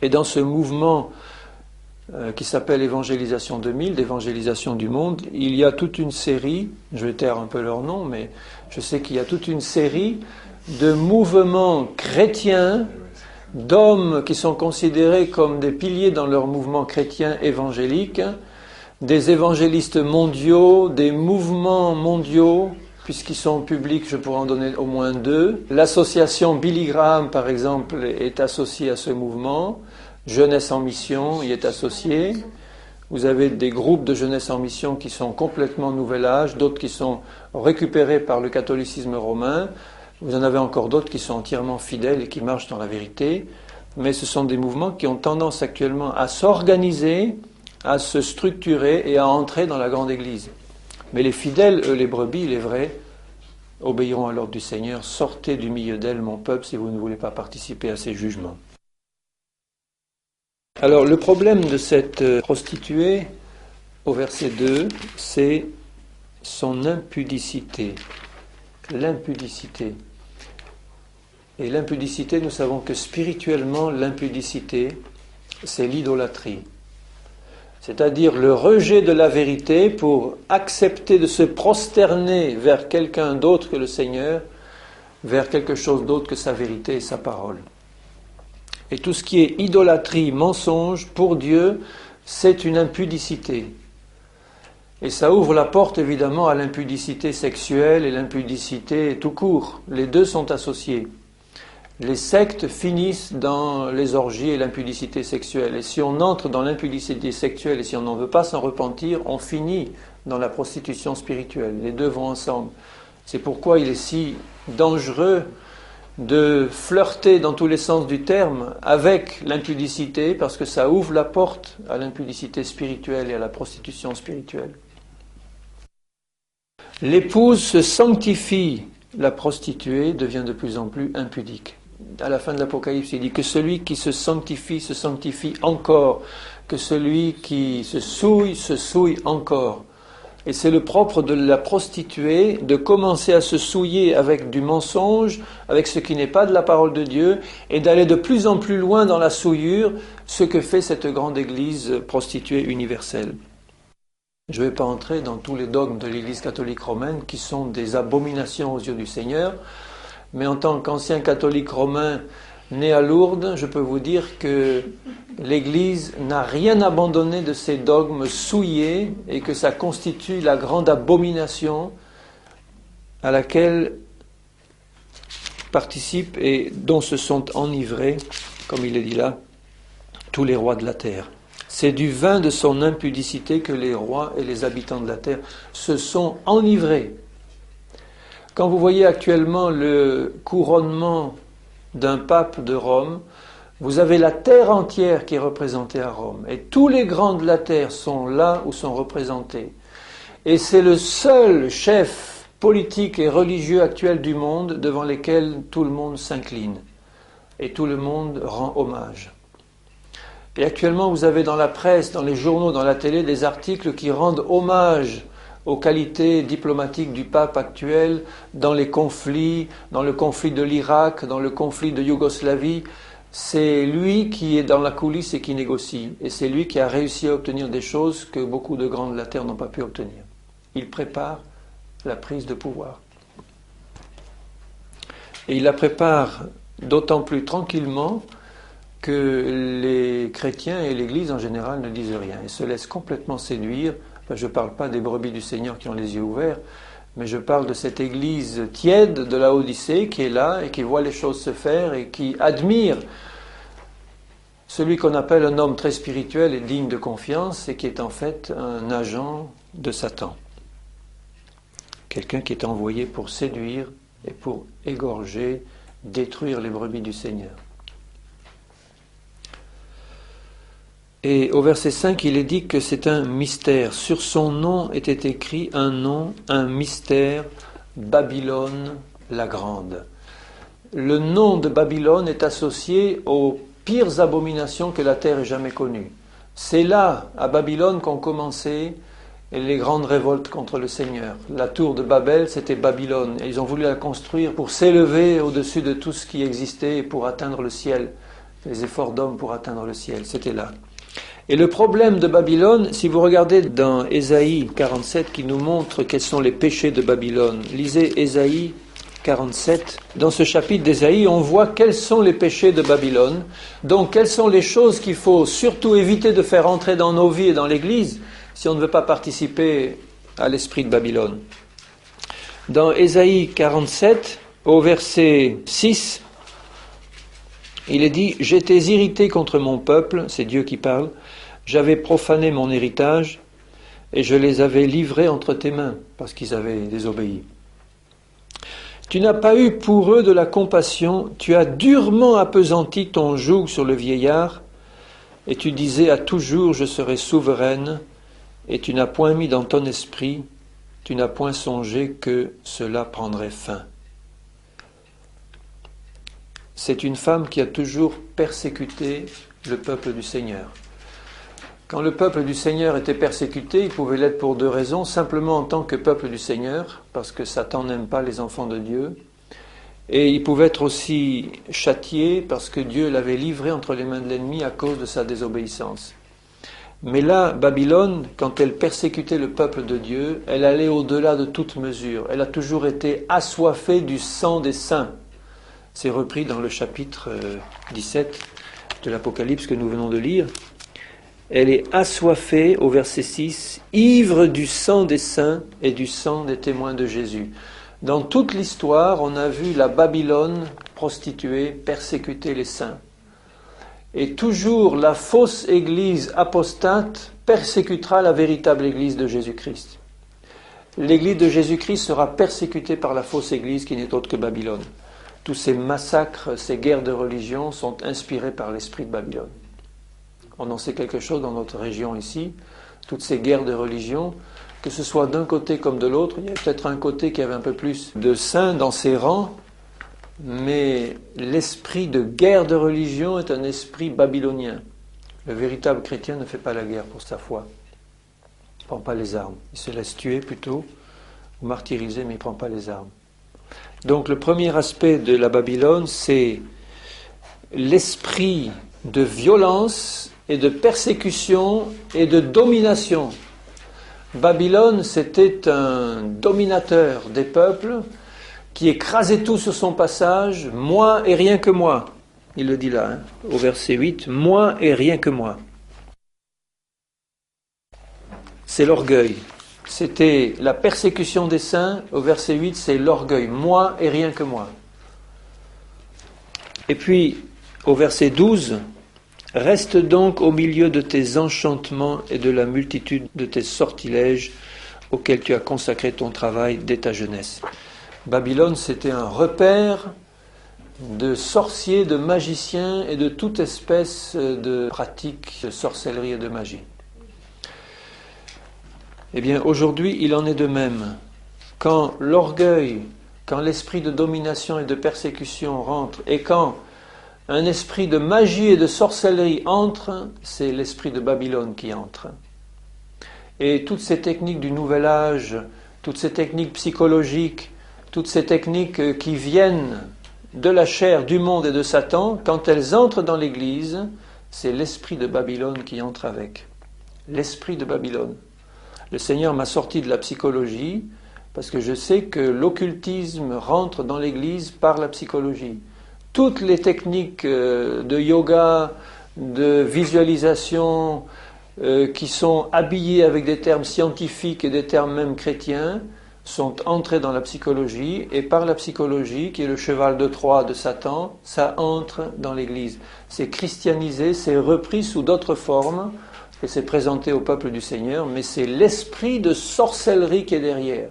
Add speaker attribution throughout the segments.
Speaker 1: Et dans ce mouvement qui s'appelle Évangélisation 2000, d'évangélisation du monde, il y a toute une série, je vais taire un peu leur nom, mais je sais qu'il y a toute une série de mouvements chrétiens, d'hommes qui sont considérés comme des piliers dans leur mouvement chrétien évangélique, des évangélistes mondiaux, des mouvements mondiaux, puisqu'ils sont publics, je pourrais en donner au moins 2. L'association Billy Graham, par exemple, est associée à ce mouvement. Jeunesse en mission y est associée. Vous avez des groupes de jeunesse en mission qui sont complètement nouvel âge, d'autres qui sont récupérés par le catholicisme romain. Vous en avez encore d'autres qui sont entièrement fidèles et qui marchent dans la vérité. Mais ce sont des mouvements qui ont tendance actuellement à s'organiser, à se structurer et à entrer dans la grande église. Mais les fidèles, eux, les brebis, les vrais, obéiront à l'ordre du Seigneur. Sortez du milieu d'elle, mon peuple, si vous ne voulez pas participer à ces jugements. Alors, le problème de cette prostituée, au verset 2, c'est son impudicité. L'impudicité. Et l'impudicité, nous savons que spirituellement, l'impudicité, c'est l'idolâtrie. C'est-à-dire le rejet de la vérité pour accepter de se prosterner vers quelqu'un d'autre que le Seigneur, vers quelque chose d'autre que sa vérité et sa parole. Et tout ce qui est idolâtrie, mensonge, pour Dieu, c'est une impudicité. Et ça ouvre la porte évidemment à l'impudicité sexuelle et l'impudicité tout court. Les deux sont associés. Les sectes finissent dans les orgies et l'impudicité sexuelle. Et si on entre dans l'impudicité sexuelle et si on n'en veut pas s'en repentir, on finit dans la prostitution spirituelle. Les deux vont ensemble. C'est pourquoi il est si dangereux de flirter dans tous les sens du terme avec l'impudicité, parce que ça ouvre la porte à l'impudicité spirituelle et à la prostitution spirituelle. L'épouse se sanctifie, la prostituée devient de plus en plus impudique. À la fin de l'Apocalypse, il dit que celui qui se sanctifie encore, que celui qui se souille encore. Et c'est le propre de la prostituée de commencer à se souiller avec du mensonge, avec ce qui n'est pas de la parole de Dieu, et d'aller de plus en plus loin dans la souillure, ce que fait cette grande église prostituée universelle. Je ne vais pas entrer dans tous les dogmes de l'Église catholique romaine qui sont des abominations aux yeux du Seigneur, mais en tant qu'ancien catholique romain né à Lourdes, je peux vous dire que l'Église n'a rien abandonné de ces dogmes souillés et que ça constitue la grande abomination à laquelle participent et dont se sont enivrés, comme il est dit là, tous les rois de la terre. C'est du vin de son impudicité que les rois et les habitants de la terre se sont enivrés. Quand vous voyez actuellement le couronnement d'un pape de Rome, vous avez la terre entière qui est représentée à Rome. Et tous les grands de la terre sont là où sont représentés. Et c'est le seul chef politique et religieux actuel du monde devant lesquels tout le monde s'incline. Et tout le monde rend hommage. Et actuellement, vous avez dans la presse, dans les journaux, dans la télé, des articles qui rendent hommage aux qualités diplomatiques du pape actuel dans les conflits, dans le conflit de l'Irak, dans le conflit de Yougoslavie. C'est lui qui est dans la coulisse et qui négocie. Et c'est lui qui a réussi à obtenir des choses que beaucoup de grands de la terre n'ont pas pu obtenir. Il prépare la prise de pouvoir. Et il la prépare d'autant plus tranquillement que les chrétiens et l'Église en général ne disent rien et se laissent complètement séduire. Je ne parle pas des brebis du Seigneur qui ont les yeux ouverts, mais je parle de cette Église tiède de la Odyssée qui est là et qui voit les choses se faire et qui admire celui qu'on appelle un homme très spirituel et digne de confiance et qui est en fait un agent de Satan. Quelqu'un qui est envoyé pour séduire et pour égorger, détruire les brebis du Seigneur. Et au verset 5, il est dit que c'est un mystère. Sur son nom était écrit un nom, un mystère, Babylone la Grande. Le nom de Babylone est associé aux pires abominations que la terre ait jamais connues. C'est là, à Babylone, qu'ont commencé les grandes révoltes contre le Seigneur. La tour de Babel, c'était Babylone. Et ils ont voulu la construire pour s'élever au-dessus de tout ce qui existait et pour atteindre le ciel. les efforts d'hommes pour atteindre le ciel, c'était là. Et le problème de Babylone, si vous regardez dans Ésaïe 47 qui nous montre quels sont les péchés de Babylone, lisez Ésaïe 47. Dans ce chapitre d'Ésaïe, on voit quels sont les péchés de Babylone. Donc, quelles sont les choses qu'il faut surtout éviter de faire entrer dans nos vies et dans l'Église si on ne veut pas participer à l'esprit de Babylone. Dans Ésaïe 47, au verset 6, il est dit « J'étais irrité contre mon peuple », c'est Dieu qui parle, « j'avais profané mon héritage et je les avais livrés entre tes mains parce qu'ils avaient désobéi. Tu n'as pas eu pour eux de la compassion, tu as durement appesanti ton joug sur le vieillard et tu disais à toujours je serai souveraine et tu n'as point mis dans ton esprit, tu n'as point songé que cela prendrait fin. » C'est une femme qui a toujours persécuté le peuple du Seigneur. Quand le peuple du Seigneur était persécuté, il pouvait l'être pour deux raisons. Simplement en tant que peuple du Seigneur, parce que Satan n'aime pas les enfants de Dieu. Et il pouvait être aussi châtié parce que Dieu l'avait livré entre les mains de l'ennemi à cause de sa désobéissance. Mais là, Babylone, quand elle persécutait le peuple de Dieu, elle allait au-delà de toute mesure. Elle a toujours été assoiffée du sang des saints. C'est repris dans le chapitre 17 de l'Apocalypse que nous venons de lire. Elle est assoiffée, au verset 6, ivre du sang des saints et du sang des témoins de Jésus. Dans toute l'histoire, on a vu la Babylone prostituée persécuter les saints. Et toujours la fausse église apostate persécutera la véritable église de Jésus-Christ. L'église de Jésus-Christ sera persécutée par la fausse église qui n'est autre que Babylone. Tous ces massacres, ces guerres de religion sont inspirés par l'esprit de Babylone. On en sait quelque chose dans notre région ici. Toutes ces guerres de religion, que ce soit d'un côté comme de l'autre, il y a peut-être un côté qui avait un peu plus de saints dans ses rangs, mais l'esprit de guerre de religion est un esprit babylonien. Le véritable chrétien ne fait pas la guerre pour sa foi. Il ne prend pas les armes. Il se laisse tuer plutôt, ou martyriser, mais il ne prend pas les armes. Donc le premier aspect de la Babylone, c'est l'esprit de violence et de persécution et de domination. Babylone, c'était un dominateur des peuples qui écrasait tout sur son passage, moi et rien que moi. Il le dit là, au verset 8, moi et rien que moi. C'est l'orgueil. C'était la persécution des saints, au verset 8, c'est l'orgueil, moi et rien que moi. Et puis, au verset 12, reste donc au milieu de tes enchantements et de la multitude de tes sortilèges auxquels tu as consacré ton travail dès ta jeunesse. Babylone, c'était un repère de sorciers, de magiciens et de toute espèce de pratique de sorcellerie et de magie. Eh bien, aujourd'hui, il en est de même. Quand l'orgueil, quand l'esprit de domination et de persécution rentre, et quand un esprit de magie et de sorcellerie entre, c'est l'esprit de Babylone qui entre. Et toutes ces techniques du Nouvel Âge, toutes ces techniques psychologiques, toutes ces techniques qui viennent de la chair, du monde et de Satan, quand elles entrent dans l'Église, c'est l'esprit de Babylone qui entre avec. L'esprit de Babylone. Le Seigneur m'a sorti de la psychologie parce que je sais que l'occultisme rentre dans l'Église par la psychologie. Toutes les techniques de yoga, de visualisation, qui sont habillées avec des termes scientifiques et des termes même chrétiens, sont entrées dans la psychologie, et par la psychologie, qui est le cheval de Troie de Satan, ça entre dans l'Église. C'est christianisé, c'est repris sous d'autres formes, et c'est présenté au peuple du Seigneur, mais c'est l'esprit de sorcellerie qui est derrière,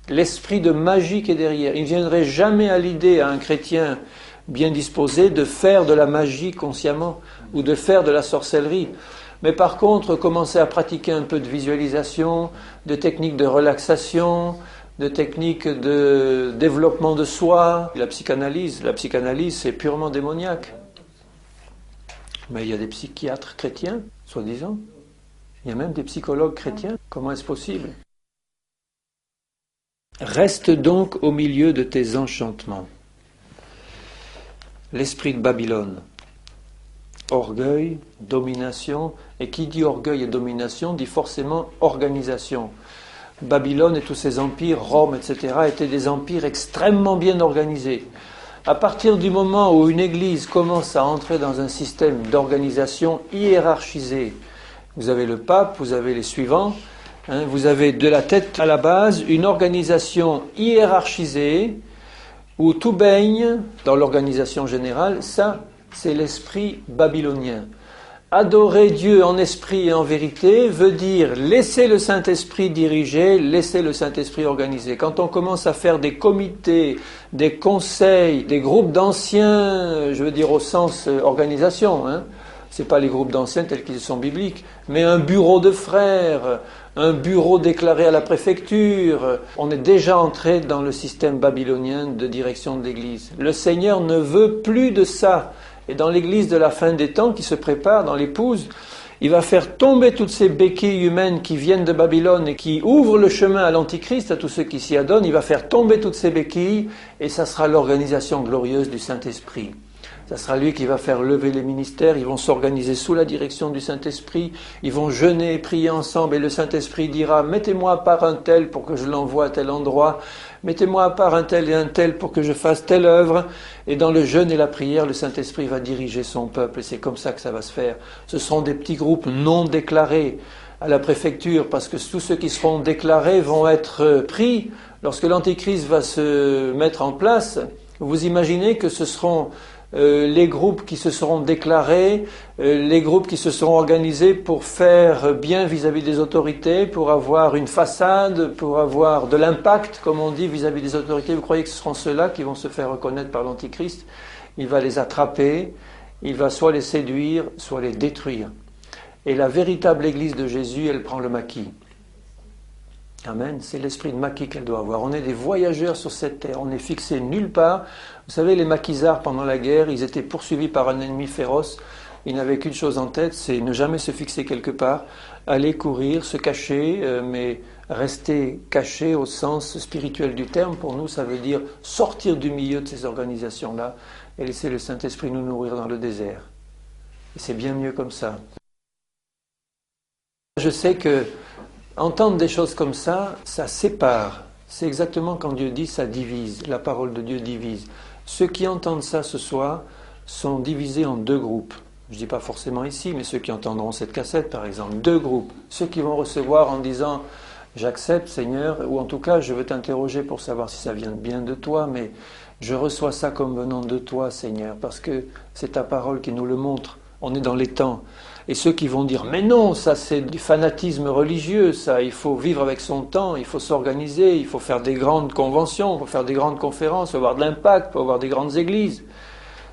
Speaker 1: l'esprit de magie qui est derrière. Il ne viendrait jamais à l'idée à un chrétien bien disposé de faire de la magie consciemment, ou de faire de la sorcellerie. Mais par contre, commencer à pratiquer un peu de visualisation, de techniques de relaxation, de techniques de développement de soi. La psychanalyse, c'est purement démoniaque. Mais il y a des psychiatres chrétiens, soi-disant. Il y a même des psychologues chrétiens. Comment est-ce possible ? Reste donc au milieu de tes enchantements. L'esprit de Babylone. Orgueil, domination, et qui dit orgueil et domination dit forcément organisation. Babylone et tous ses empires, Rome, etc., étaient des empires extrêmement bien organisés. À partir du moment où une église commence à entrer dans un système d'organisation hiérarchisé, vous avez le pape, vous avez les suivants, vous avez de la tête à la base une organisation hiérarchisée où tout baigne dans l'organisation générale. Ça, c'est l'esprit babylonien. Adorer Dieu en esprit et en vérité veut dire laisser le Saint-Esprit diriger, laisser le Saint-Esprit organiser. Quand on commence à faire des comités, des conseils, des groupes d'anciens, je veux dire au sens organisation, c'est pas les groupes d'anciens tels qu'ils sont bibliques, mais un bureau de frères, un bureau déclaré à la préfecture, on est déjà entré dans le système babylonien de direction de l'Église. Le Seigneur ne veut plus de ça. Et dans l'Église de la fin des temps qui se prépare, dans l'épouse, il va faire tomber toutes ces béquilles humaines qui viennent de Babylone et qui ouvrent le chemin à l'Antichrist, à tous ceux qui s'y adonnent. Il va faire tomber toutes ces béquilles et ça sera l'organisation glorieuse du Saint-Esprit. Ça sera lui qui va faire lever les ministères, ils vont s'organiser sous la direction du Saint-Esprit, ils vont jeûner et prier ensemble et le Saint-Esprit dira « Mettez-moi à part un tel pour que je l'envoie à tel endroit, mettez-moi à part un tel et un tel pour que je fasse telle œuvre. » Et dans le jeûne et la prière, le Saint-Esprit va diriger son peuple et c'est comme ça que ça va se faire. Ce seront des petits groupes non déclarés à la préfecture parce que tous ceux qui seront déclarés vont être pris. Lorsque l'Antéchrist va se mettre en place, vous imaginez que ce seront les groupes qui se seront déclarés, les groupes qui se seront organisés pour faire bien vis-à-vis des autorités, pour avoir une façade, pour avoir de l'impact, comme on dit, vis-à-vis des autorités. Vous croyez que ce seront ceux-là qui vont se faire reconnaître par l'Antichrist? Il va les attraper, il va soit les séduire, soit les détruire. Et la véritable Église de Jésus, elle prend le maquis. Amen, c'est l'esprit de maquis qu'elle doit avoir. On est des voyageurs sur cette terre, on n'est fixé nulle part. Vous savez, les maquisards, pendant la guerre, ils étaient poursuivis par un ennemi féroce. Ils n'avaient qu'une chose en tête, c'est ne jamais se fixer quelque part, aller courir, se cacher, mais rester caché au sens spirituel du terme. Pour nous, ça veut dire sortir du milieu de ces organisations-là et laisser le Saint-Esprit nous nourrir dans le désert. Et c'est bien mieux comme ça. Je sais que entendre des choses comme ça, ça sépare. C'est exactement quand Dieu dit ça divise. La parole de Dieu divise. Ceux qui entendent ça ce soir sont divisés en deux groupes. Je ne dis pas forcément ici, mais ceux qui entendront cette cassette par exemple. Deux groupes. Ceux qui vont recevoir en disant « J'accepte Seigneur » ou en tout cas je veux t'interroger pour savoir si ça vient bien de toi, mais je reçois ça comme venant de toi Seigneur, parce que c'est ta parole qui nous le montre. On est dans les temps. Et ceux qui vont dire « Mais non, ça c'est du fanatisme religieux, ça, il faut vivre avec son temps, il faut s'organiser, il faut faire des grandes conventions, il faut faire des grandes conférences, il faut avoir de l'impact, il faut avoir des grandes églises. »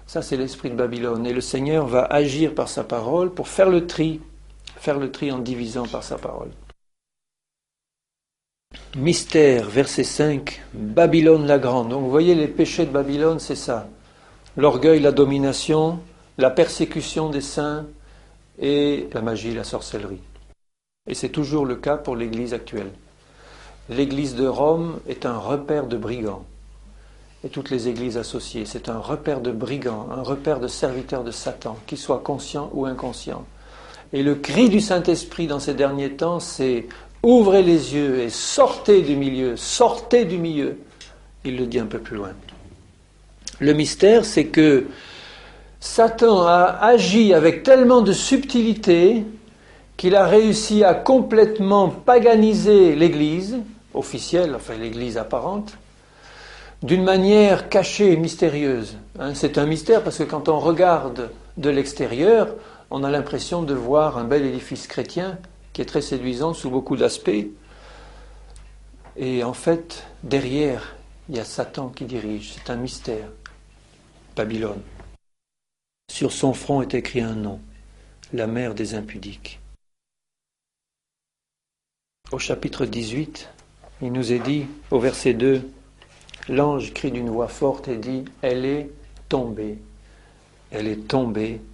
Speaker 1: Ça c'est l'esprit de Babylone. Et le Seigneur va agir par sa parole pour faire le tri en divisant par sa parole. Mystère, verset 5, Babylone la grande. Donc vous voyez les péchés de Babylone, c'est ça. L'orgueil, la domination, la persécution des saints, et la magie, la sorcellerie. Et c'est toujours le cas pour l'Église actuelle. L'Église de Rome est un repère de brigands. Et toutes les églises associées, c'est un repère de brigands, un repère de serviteurs de Satan, qu'ils soient conscients ou inconscients. Et le cri du Saint-Esprit dans ces derniers temps, c'est « Ouvrez les yeux et sortez du milieu, sortez du milieu ». Il le dit un peu plus loin. Le mystère, c'est que Satan a agi avec tellement de subtilité qu'il a réussi à complètement paganiser l'Église officielle, enfin l'Église apparente, d'une manière cachée et mystérieuse. C'est un mystère parce que quand on regarde de l'extérieur, on a l'impression de voir un bel édifice chrétien qui est très séduisant sous beaucoup d'aspects. Et en fait, derrière, il y a Satan qui dirige. C'est un mystère. Babylone. Sur son front est écrit un nom, la mère des impudiques. Au chapitre 18, il nous est dit, au verset 2, l'ange crie d'une voix forte et dit « Elle est tombée,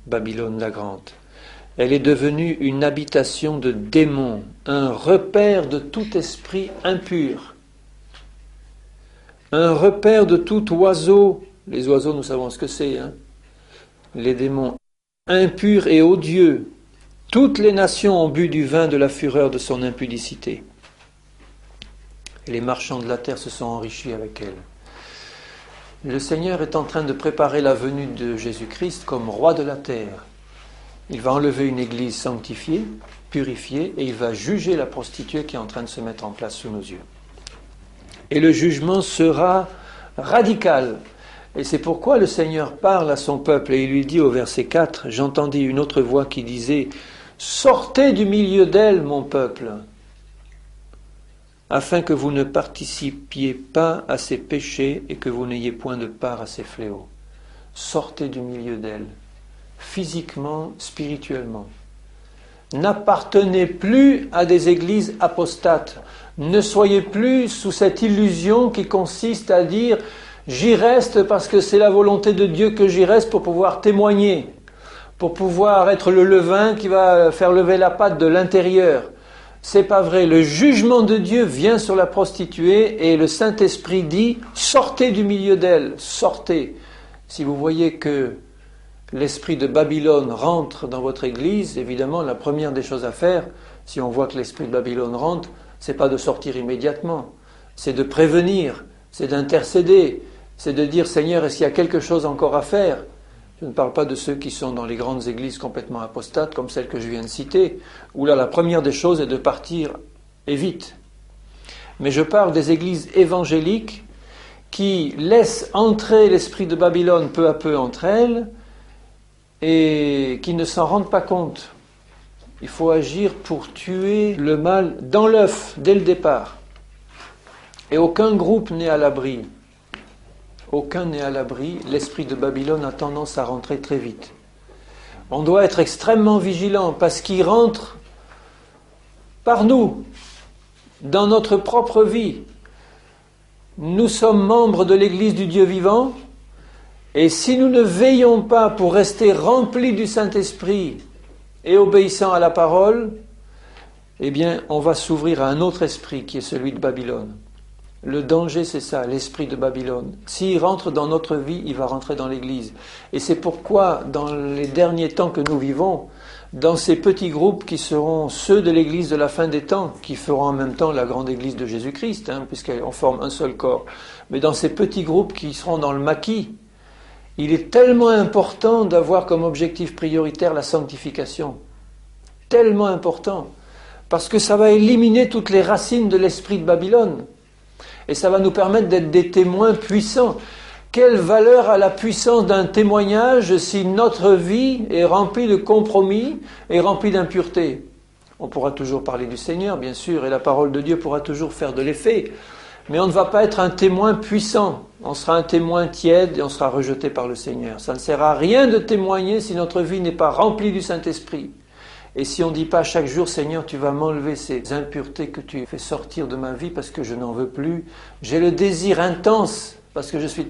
Speaker 1: Babylone la grande. Elle est devenue une habitation de démons, un repère de tout esprit impur, un repère de tout oiseau. » Les oiseaux, nous savons ce que c'est, Les démons impur et odieux. Toutes les nations ont bu du vin de la fureur de son impudicité. Et les marchands de la terre se sont enrichis avec elle. Le Seigneur est en train de préparer la venue de Jésus-Christ comme roi de la terre. Il va enlever une église sanctifiée, purifiée, et il va juger la prostituée qui est en train de se mettre en place sous nos yeux. Et le jugement sera radical. Et c'est pourquoi le Seigneur parle à son peuple et il lui dit au verset 4, « J'entendis une autre voix qui disait, « Sortez du milieu d'elle, mon peuple, afin que vous ne participiez pas à ses péchés et que vous n'ayez point de part à ses fléaux. » Sortez du milieu d'elle, physiquement, spirituellement. N'appartenez plus à des églises apostates. Ne soyez plus sous cette illusion qui consiste à dire « J'y reste parce que c'est la volonté de Dieu que j'y reste pour pouvoir témoigner, pour pouvoir être le levain qui va faire lever la pâte de l'intérieur. » C'est pas vrai. Le jugement de Dieu vient sur la prostituée et le Saint-Esprit dit « Sortez du milieu d'elle, sortez ». Si vous voyez que l'esprit de Babylone rentre dans votre église, évidemment, la première des choses à faire, si on voit que l'esprit de Babylone rentre, c'est pas de sortir immédiatement, c'est de prévenir, c'est d'intercéder, c'est de dire « Seigneur, est-ce qu'il y a quelque chose encore à faire ?» Je ne parle pas de ceux qui sont dans les grandes églises complètement apostates, comme celle que je viens de citer, où là, la première des choses est de partir et vite. Mais je parle des églises évangéliques qui laissent entrer l'esprit de Babylone peu à peu entre elles et qui ne s'en rendent pas compte. Il faut agir pour tuer le mal dans l'œuf, dès le départ. Et aucun groupe n'est à l'abri. Aucun n'est à l'abri. L'esprit de Babylone a tendance à rentrer très vite. On doit être extrêmement vigilant parce qu'il rentre par nous, dans notre propre vie. Nous sommes membres de l'Église du Dieu vivant et si nous ne veillons pas pour rester remplis du Saint-Esprit et obéissants à la parole, eh bien, on va s'ouvrir à un autre esprit qui est celui de Babylone. Le danger, c'est ça, l'esprit de Babylone. S'il rentre dans notre vie, il va rentrer dans l'Église. Et c'est pourquoi, dans les derniers temps que nous vivons, dans ces petits groupes qui seront ceux de l'Église de la fin des temps, qui feront en même temps la grande Église de Jésus-Christ, puisqu'on forme un seul corps, mais dans ces petits groupes qui seront dans le maquis, il est tellement important d'avoir comme objectif prioritaire la sanctification. Tellement important. Parce que ça va éliminer toutes les racines de l'esprit de Babylone. Et ça va nous permettre d'être des témoins puissants. Quelle valeur a la puissance d'un témoignage si notre vie est remplie de compromis et remplie d'impureté? On pourra toujours parler du Seigneur, bien sûr, et la parole de Dieu pourra toujours faire de l'effet. Mais on ne va pas être un témoin puissant. On sera un témoin tiède et on sera rejeté par le Seigneur. Ça ne sert à rien de témoigner si notre vie n'est pas remplie du Saint-Esprit. Et si on ne dit pas chaque jour, Seigneur, tu vas m'enlever ces impuretés que tu fais sortir de ma vie parce que je n'en veux plus. J'ai le désir intense, parce que je suis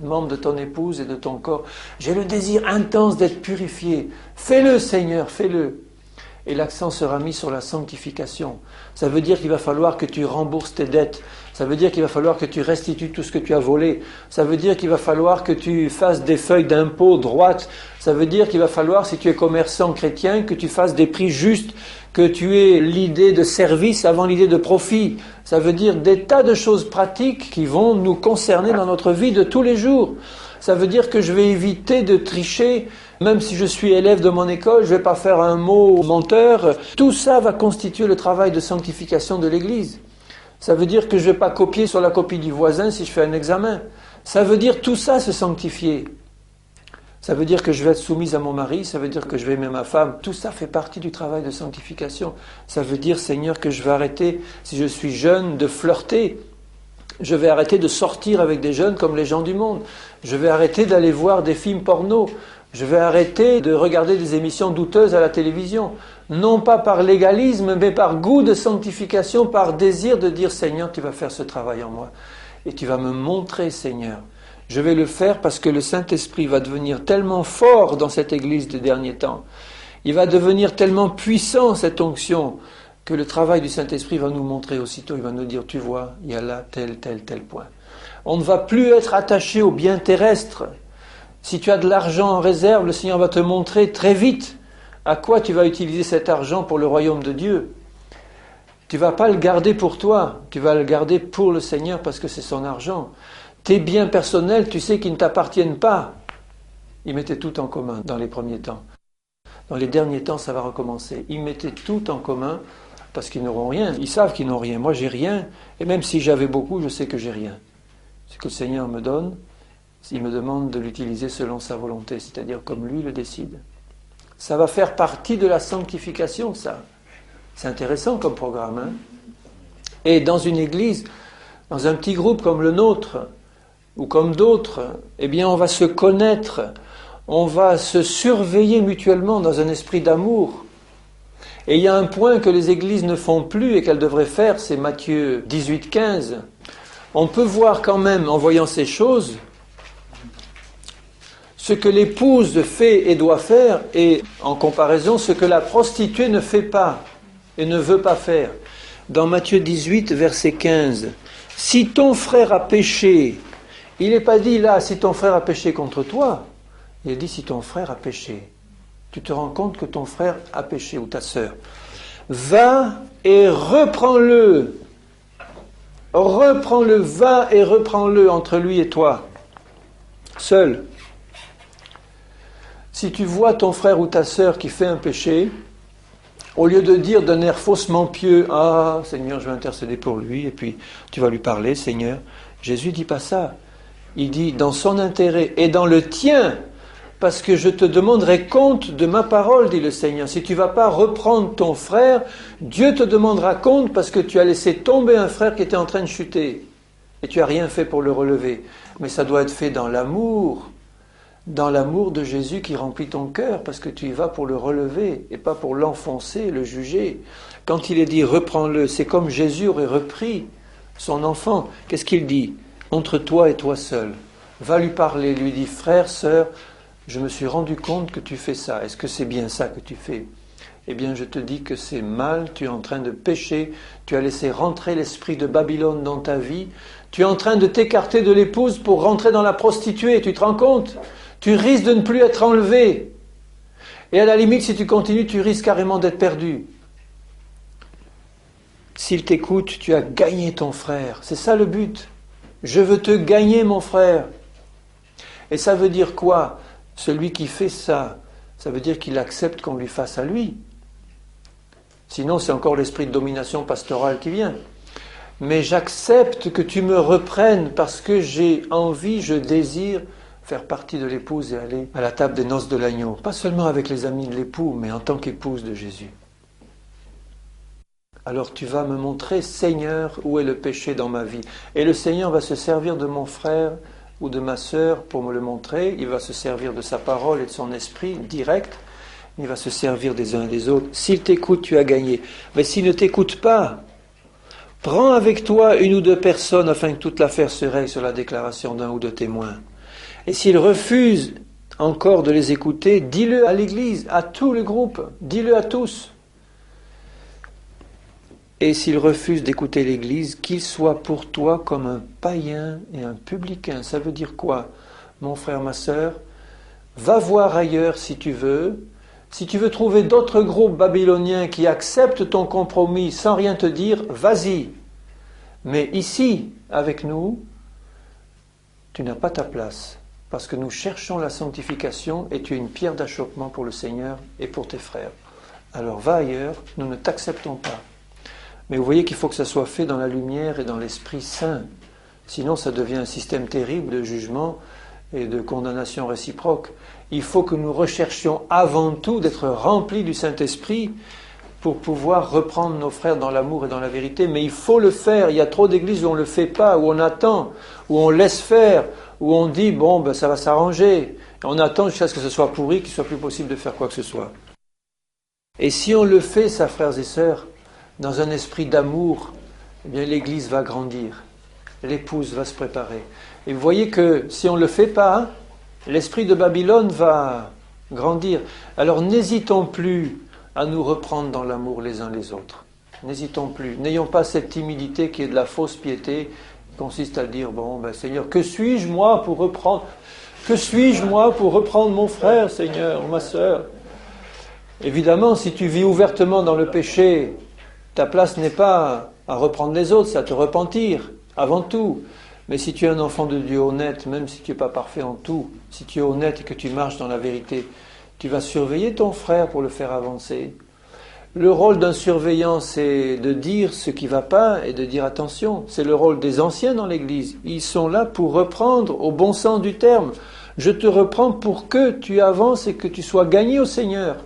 Speaker 1: membre de ton épouse et de ton corps. J'ai le désir intense d'être purifié. Fais-le, Seigneur, fais-le. Et l'accent sera mis sur la sanctification. Ça veut dire qu'il va falloir que tu rembourses tes dettes. Ça veut dire qu'il va falloir que tu restitues tout ce que tu as volé. Ça veut dire qu'il va falloir que tu fasses des feuilles d'impôt droites. Ça veut dire qu'il va falloir, si tu es commerçant chrétien, que tu fasses des prix justes, que tu aies l'idée de service avant l'idée de profit. Ça veut dire des tas de choses pratiques qui vont nous concerner dans notre vie de tous les jours. Ça veut dire que je vais éviter de tricher, même si je suis élève de mon école, je ne vais pas faire un mot menteur. Tout ça va constituer le travail de sanctification de l'Église. Ça veut dire que je ne vais pas copier sur la copie du voisin si je fais un examen. Ça veut dire tout ça, se sanctifier. Ça veut dire que je vais être soumise à mon mari, ça veut dire que je vais aimer ma femme. Tout ça fait partie du travail de sanctification. Ça veut dire, Seigneur, que je vais arrêter, si je suis jeune, de flirter. Je vais arrêter de sortir avec des jeunes comme les gens du monde. Je vais arrêter d'aller voir des films porno. Je vais arrêter de regarder des émissions douteuses à la télévision. Non pas par légalisme, mais par goût de sanctification, par désir de dire « Seigneur, tu vas faire ce travail en moi. Et tu vas me montrer, Seigneur. Je vais le faire parce que le Saint-Esprit va devenir tellement fort dans cette Église des derniers temps. Il va devenir tellement puissant, cette onction, que le travail du Saint-Esprit va nous montrer aussitôt. Il va nous dire « Tu vois, il y a là tel point. » On ne va plus être attaché aux biens terrestres. Si tu as de l'argent en réserve, le Seigneur va te montrer très vite à quoi tu vas utiliser cet argent pour le royaume de Dieu. Tu ne vas pas le garder pour toi, tu vas le garder pour le Seigneur parce que c'est son argent. Tes biens personnels, tu sais qu'ils ne t'appartiennent pas. Ils mettaient tout en commun dans les premiers temps. Dans les derniers temps, ça va recommencer. Ils mettaient tout en commun parce qu'ils n'auront rien. Ils savent qu'ils n'ont rien. Moi, j'ai rien. Et même si j'avais beaucoup, je sais que j'ai rien. Ce que le Seigneur me donne, il me demande de l'utiliser selon sa volonté, c'est-à-dire comme lui le décide. Ça va faire partie de la sanctification, ça. C'est intéressant comme programme. Hein? Et dans une église, dans un petit groupe comme le nôtre, ou comme d'autres, eh bien on va se connaître, on va se surveiller mutuellement dans un esprit d'amour. Et il y a un point que les églises ne font plus et qu'elles devraient faire, c'est Matthieu 18, 15. On peut voir quand même, en voyant ces choses, ce que l'épouse fait et doit faire, et en comparaison, ce que la prostituée ne fait pas et ne veut pas faire. Dans Matthieu 18, verset 15, « Si ton frère a péché », il n'est pas dit là, si ton frère a péché contre toi, il est dit si ton frère a péché. Tu te rends compte que ton frère a péché ou ta sœur. Va et reprends-le. Reprends-le, va et reprends-le entre lui et toi. Seul. Si tu vois ton frère ou ta sœur qui fait un péché, au lieu de dire d'un air faussement pieux, « Ah, Seigneur, je vais intercéder pour lui », et puis tu vas lui parler, Seigneur. Jésus ne dit pas ça. Il dit, dans son intérêt et dans le tien, parce que je te demanderai compte de ma parole, dit le Seigneur. Si tu ne vas pas reprendre ton frère, Dieu te demandera compte parce que tu as laissé tomber un frère qui était en train de chuter. Et tu n'as rien fait pour le relever. Mais ça doit être fait dans l'amour de Jésus qui remplit ton cœur, parce que tu y vas pour le relever et pas pour l'enfoncer, le juger. Quand il est dit reprends-le, c'est comme Jésus aurait repris son enfant. Qu'est-ce qu'il dit ? Entre toi et toi seul. Va lui parler, lui dit frère, sœur, je me suis rendu compte que tu fais ça. Est-ce que c'est bien ça que tu fais ? Eh bien, je te dis que c'est mal, tu es en train de pécher, tu as laissé rentrer l'esprit de Babylone dans ta vie, tu es en train de t'écarter de l'épouse pour rentrer dans la prostituée, tu te rends compte ? Tu risques de ne plus être enlevé. Et à la limite, si tu continues, tu risques carrément d'être perdu. S'il t'écoute, tu as gagné ton frère. C'est ça le but. Je veux te gagner, mon frère. Et ça veut dire quoi ? Celui qui fait ça, ça veut dire qu'il accepte qu'on lui fasse à lui. Sinon, c'est encore l'esprit de domination pastorale qui vient. Mais j'accepte que tu me reprennes parce que j'ai envie, je désire faire partie de l'épouse et aller à la table des noces de l'agneau. Pas seulement avec les amis de l'époux, mais en tant qu'épouse de Jésus. Alors tu vas me montrer, Seigneur, où est le péché dans ma vie. Et le Seigneur va se servir de mon frère ou de ma sœur pour me le montrer. Il va se servir de sa parole et de son esprit direct. Il va se servir des uns et des autres. S'il t'écoute, tu as gagné. Mais s'il ne t'écoute pas, prends avec toi une ou deux personnes afin que toute l'affaire se règle sur la déclaration d'un ou deux témoins. Et s'il refuse encore de les écouter, dis-le à l'Église, à tout le groupe, dis-le à tous. Et s'il refuse d'écouter l'Église, qu'il soit pour toi comme un païen et un publicain. Ça veut dire quoi, mon frère, ma sœur ? Va voir ailleurs si tu veux. Si tu veux trouver d'autres groupes babyloniens qui acceptent ton compromis sans rien te dire, vas-y. Mais ici, avec nous, tu n'as pas ta place. Parce que nous cherchons la sanctification et tu es une pierre d'achoppement pour le Seigneur et pour tes frères. Alors va ailleurs, nous ne t'acceptons pas. Mais vous voyez qu'il faut que ça soit fait dans la lumière et dans l'Esprit Saint. Sinon, ça devient un système terrible de jugement et de condamnation réciproque. Il faut que nous recherchions avant tout d'être remplis du Saint-Esprit pour pouvoir reprendre nos frères dans l'amour et dans la vérité. Mais il faut le faire. Il y a trop d'églises où on ne le fait pas, où on attend, où on laisse faire, où on dit, bon, ben, ça va s'arranger. Et on attend jusqu'à ce que ce soit pourri, qu'il ne soit plus possible de faire quoi que ce soit. Et si on le fait, ça, frères et sœurs, dans un esprit d'amour, eh bien l'Église va grandir, l'épouse va se préparer. Et vous voyez que si on ne le fait pas, l'esprit de Babylone va grandir. Alors n'hésitons plus à nous reprendre dans l'amour les uns les autres. N'hésitons plus. N'ayons pas cette timidité qui est de la fausse piété, qui consiste à dire, bon, ben, Seigneur, que suis-je moi pour reprendre ? Que suis-je, moi, pour reprendre mon frère, Seigneur, ou ma sœur? Évidemment, si tu vis ouvertement dans le péché, ta place n'est pas à reprendre les autres, c'est à te repentir, avant tout. Mais si tu es un enfant de Dieu honnête, même si tu n'es pas parfait en tout, si tu es honnête et que tu marches dans la vérité, tu vas surveiller ton frère pour le faire avancer. Le rôle d'un surveillant, c'est de dire ce qui ne va pas et de dire attention. C'est le rôle des anciens dans l'Église. Ils sont là pour reprendre au bon sens du terme. Je te reprends pour que tu avances et que tu sois gagné au Seigneur.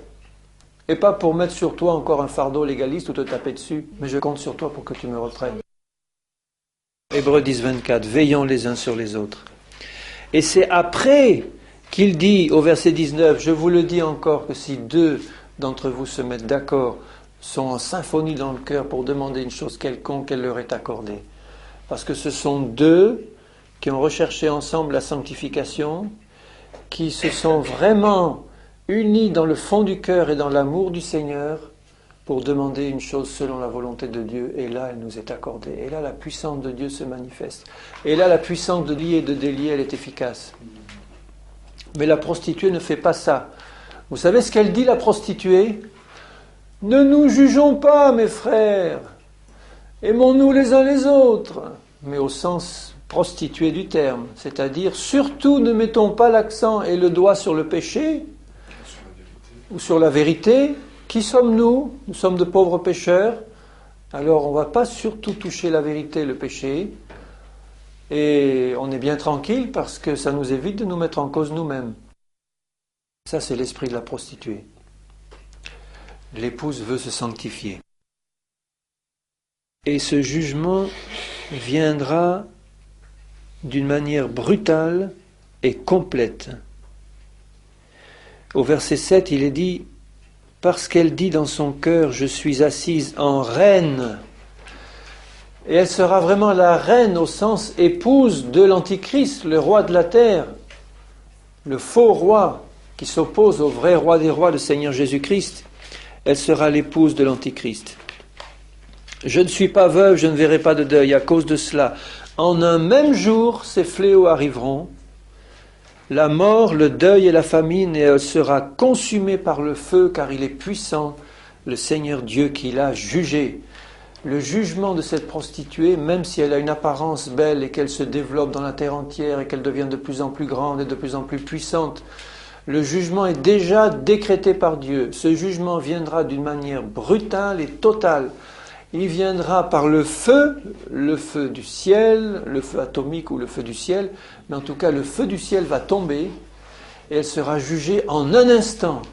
Speaker 1: Et pas pour mettre sur toi encore un fardeau légaliste ou te taper dessus. Mais je compte sur toi pour que tu me reprennes. Hébreux 10, 24. Veillons les uns sur les autres. Et c'est après qu'il dit au verset 19, je vous le dis encore, que si deux d'entre vous se mettent d'accord, sont en symphonie dans le cœur pour demander une chose quelconque, elle leur est accordée. Parce que ce sont deux qui ont recherché ensemble la sanctification, qui se sont vraiment unis dans le fond du cœur et dans l'amour du Seigneur pour demander une chose selon la volonté de Dieu, et là elle nous est accordée. Et là la puissance de Dieu se manifeste. Et là la puissance de lier et de délier, elle est efficace. Mais la prostituée ne fait pas ça. Vous savez ce qu'elle dit, la prostituée? Ne nous jugeons pas, mes frères. Aimons-nous les uns les autres. Mais au sens prostitué du terme. C'est-à-dire, surtout ne mettons pas l'accent et le doigt sur le péché ou sur la vérité. Qui sommes-nous? Nous sommes de pauvres pécheurs. Alors on ne va pas surtout toucher la vérité et le péché. Et on est bien tranquille parce que ça nous évite de nous mettre en cause nous-mêmes. Ça, c'est l'esprit de la prostituée. L'épouse veut se sanctifier. Et ce jugement viendra d'une manière brutale et complète. Au verset 7, il est dit « Parce qu'elle dit dans son cœur, je suis assise en reine ». Et elle sera vraiment la reine au sens épouse de l'Antichrist, le roi de la terre, le faux roi qui s'oppose au vrai roi des rois, le Seigneur Jésus-Christ. Elle sera l'épouse de l'Antichrist. Je ne suis pas veuve, je ne verrai pas de deuil à cause de cela. En un même jour, ces fléaux arriveront, la mort, le deuil et la famine, et elle sera consumée par le feu, car il est puissant, le Seigneur Dieu qui l'a jugé. Le jugement de cette prostituée, même si elle a une apparence belle et qu'elle se développe dans la terre entière et qu'elle devient de plus en plus grande et de plus en plus puissante, le jugement est déjà décrété par Dieu. Ce jugement viendra d'une manière brutale et totale. Il viendra par le feu du ciel, le feu atomique ou le feu du ciel, mais en tout cas le feu du ciel va tomber et elle sera jugée en un instant.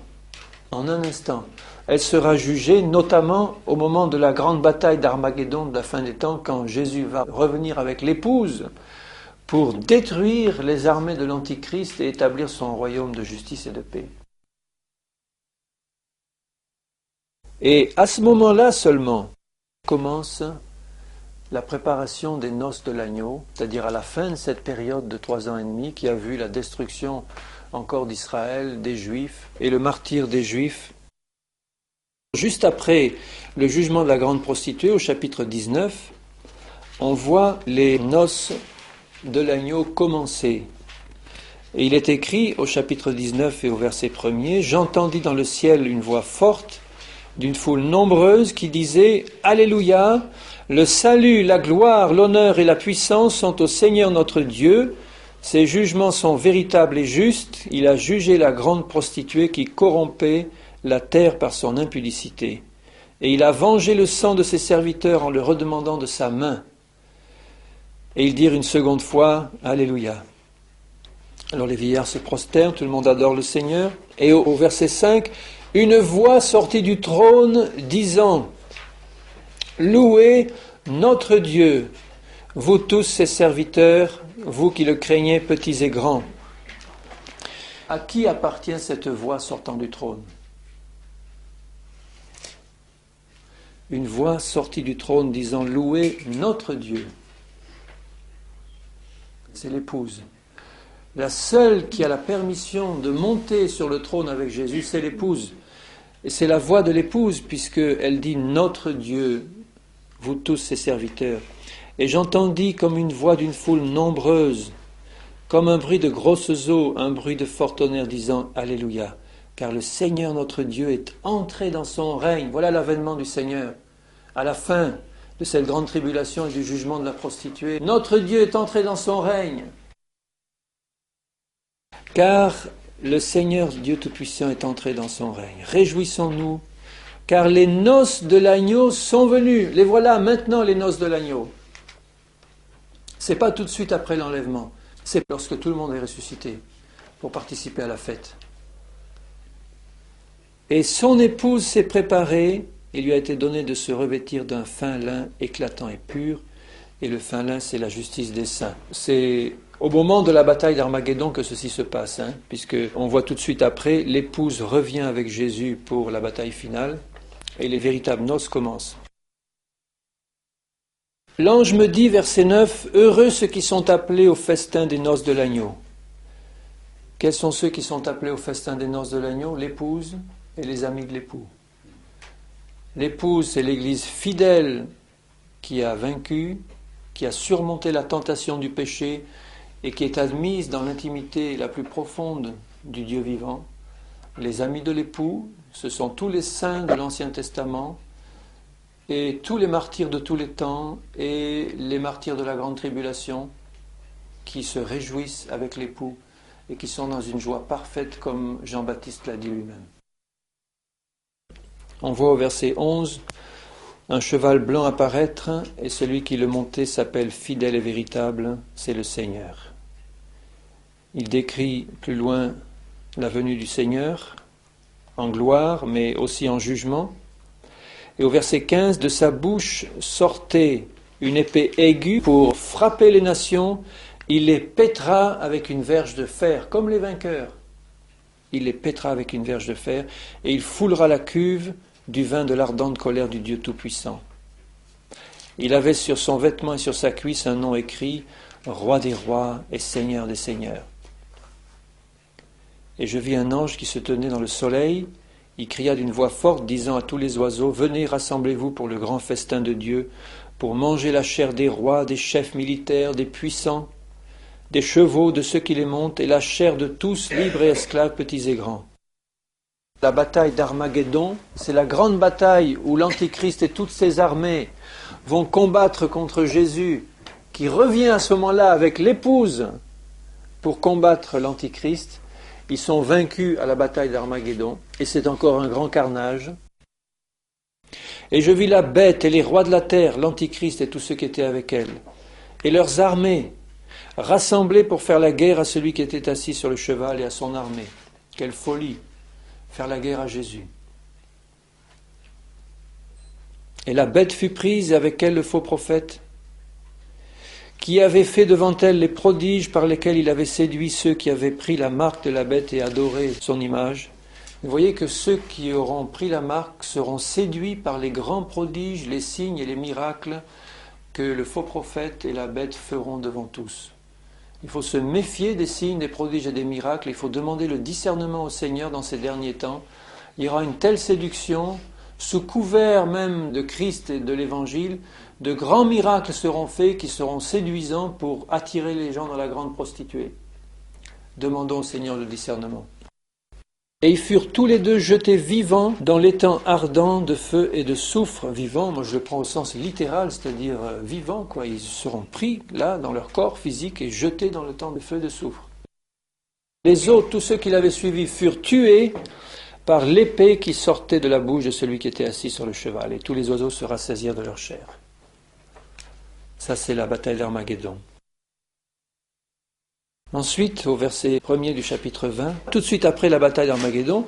Speaker 1: En un instant. Elle sera jugée notamment au moment de la grande bataille d'Armageddon de la fin des temps, quand Jésus va revenir avec l'épouse pour détruire les armées de l'Antichrist et établir son royaume de justice et de paix. Et à ce moment-là seulement commence la préparation des noces de l'agneau, c'est-à-dire à la fin de cette période de 3 ans et demi qui a vu la destruction encore d'Israël, des Juifs et le martyre des Juifs. Juste après le jugement de la grande prostituée, au chapitre 19, on voit les noces de l'agneau commencer. Et il est écrit au chapitre 19 et au verset 1er, « J'entendis dans le ciel une voix forte d'une foule nombreuse qui disait « Alléluia, le salut, la gloire, l'honneur et la puissance sont au Seigneur notre Dieu. Ses jugements sont véritables et justes. Il a jugé la grande prostituée qui corrompait la terre par son impudicité. Et il a vengé le sang de ses serviteurs en le redemandant de sa main. » Et ils dirent une seconde fois « Alléluia ». Alors les vieillards se prosternent, tout le monde adore le Seigneur. Et au verset 5, une voix sortit du trône disant « Louez notre Dieu, vous tous ses serviteurs, vous qui le craignez, petits et grands. » À qui appartient cette voix sortant du trône? Une voix sortie du trône disant « Louez notre Dieu ». C'est l'épouse. La seule qui a la permission de monter sur le trône avec Jésus, c'est l'épouse. Et c'est la voix de l'épouse, puisqu'elle dit « Notre Dieu, vous tous ses serviteurs ». Et j'entendis comme une voix d'une foule nombreuse, comme un bruit de grosses eaux, un bruit de fort tonnerre disant Alléluia, car le Seigneur notre Dieu est entré dans son règne. Voilà l'avènement du Seigneur. À la fin de cette grande tribulation et du jugement de la prostituée, notre Dieu est entré dans son règne. Car le Seigneur Dieu Tout-Puissant est entré dans son règne. Réjouissons-nous, car les noces de l'agneau sont venues. Les voilà maintenant, les noces de l'agneau. Ce n'est pas tout de suite après l'enlèvement. C'est lorsque tout le monde est ressuscité pour participer à la fête. Et son épouse s'est préparée, il lui a été donné de se revêtir d'un fin lin éclatant et pur, et le fin lin, c'est la justice des saints. C'est au moment de la bataille d'Armageddon que ceci se passe, puisque on voit tout de suite après, l'épouse revient avec Jésus pour la bataille finale, et les véritables noces commencent. L'ange me dit, verset 9, « Heureux ceux qui sont appelés au festin des noces de l'agneau. » Quels sont ceux qui sont appelés au festin des noces de l'agneau? L'épouse et les amis de l'époux. L'épouse, c'est l'Église fidèle qui a vaincu, qui a surmonté la tentation du péché et qui est admise dans l'intimité la plus profonde du Dieu vivant. Les amis de l'époux, ce sont tous les saints de l'Ancien Testament et tous les martyrs de tous les temps et les martyrs de la grande tribulation qui se réjouissent avec l'époux et qui sont dans une joie parfaite comme Jean-Baptiste l'a dit lui-même. On voit au verset 11 un cheval blanc apparaître et celui qui le montait s'appelle fidèle et véritable, c'est le Seigneur. Il décrit plus loin la venue du Seigneur en gloire mais aussi en jugement. Et au verset 15, de sa bouche sortait une épée aiguë pour frapper les nations. Il les pètera avec une verge de fer, comme les vainqueurs. Il les pètera avec une verge de fer, et il foulera la cuve du vin de l'ardente colère du Dieu Tout-Puissant. Il avait sur son vêtement et sur sa cuisse un nom écrit, Roi des rois et Seigneur des seigneurs. Et je vis un ange qui se tenait dans le soleil. Il cria d'une voix forte, disant à tous les oiseaux, « Venez, rassemblez-vous pour le grand festin de Dieu, pour manger la chair des rois, des chefs militaires, des puissants, des chevaux, de ceux qui les montent, et la chair de tous, libres et esclaves, petits et grands. » La bataille d'Armageddon, c'est la grande bataille où l'Antichrist et toutes ses armées vont combattre contre Jésus, qui revient à ce moment-là avec l'épouse pour combattre l'Antichrist. Ils sont vaincus à la bataille d'Armageddon, et c'est encore un grand carnage. Et je vis la bête et les rois de la terre, l'Antichrist et tous ceux qui étaient avec elle, et leurs armées, rassemblés pour faire la guerre à celui qui était assis sur le cheval et à son armée. Quelle folie, faire la guerre à Jésus. Et la bête fut prise, et avec elle le faux prophète, qui avait fait devant elle les prodiges par lesquels il avait séduit ceux qui avaient pris la marque de la bête et adoré son image. Vous voyez que ceux qui auront pris la marque seront séduits par les grands prodiges, les signes et les miracles que le faux prophète et la bête feront devant tous. Il faut se méfier des signes, des prodiges et des miracles. Il faut demander le discernement au Seigneur dans ces derniers temps. Il y aura une telle séduction, sous couvert même de Christ et de l'Évangile, de grands miracles seront faits qui seront séduisants pour attirer les gens dans la grande prostituée. Demandons au Seigneur le discernement. Et ils furent tous les deux jetés vivants dans l'étang ardent de feu et de soufre. Vivants, moi je le prends au sens littéral, c'est-à-dire vivants, quoi. Ils seront pris là dans leur corps physique et jetés dans le temps de feu et de soufre. Les autres, tous ceux qui l'avaient suivi, furent tués par l'épée qui sortait de la bouche de celui qui était assis sur le cheval, et tous les oiseaux se rassasièrent de leur chair. Ça, c'est la bataille d'Armageddon. Ensuite, au verset 1er du chapitre 20, tout de suite après la bataille d'Armageddon,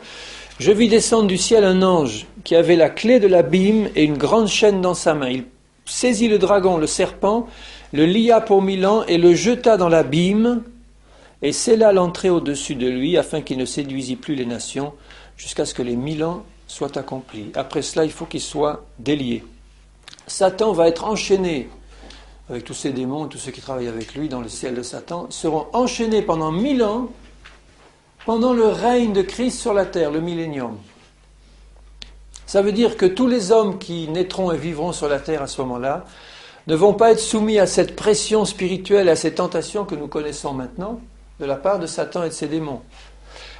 Speaker 1: je vis descendre du ciel un ange qui avait la clé de l'abîme et une grande chaîne dans sa main. Il saisit le dragon, le serpent, le lia pour 1000 ans et le jeta dans l'abîme, et scella l'entrée au-dessus de lui, afin qu'il ne séduisît plus les nations, jusqu'à ce que les 1000 ans soient accomplis. Après cela, il faut qu'il soit délié. Satan va être enchaîné avec tous ces démons, tous ceux qui travaillent avec lui dans le ciel de Satan, seront enchaînés pendant 1000 ans, pendant le règne de Christ sur la terre, le millénium. Ça veut dire que tous les hommes qui naîtront et vivront sur la terre à ce moment-là ne vont pas être soumis à cette pression spirituelle et à ces tentations que nous connaissons maintenant, de la part de Satan et de ses démons.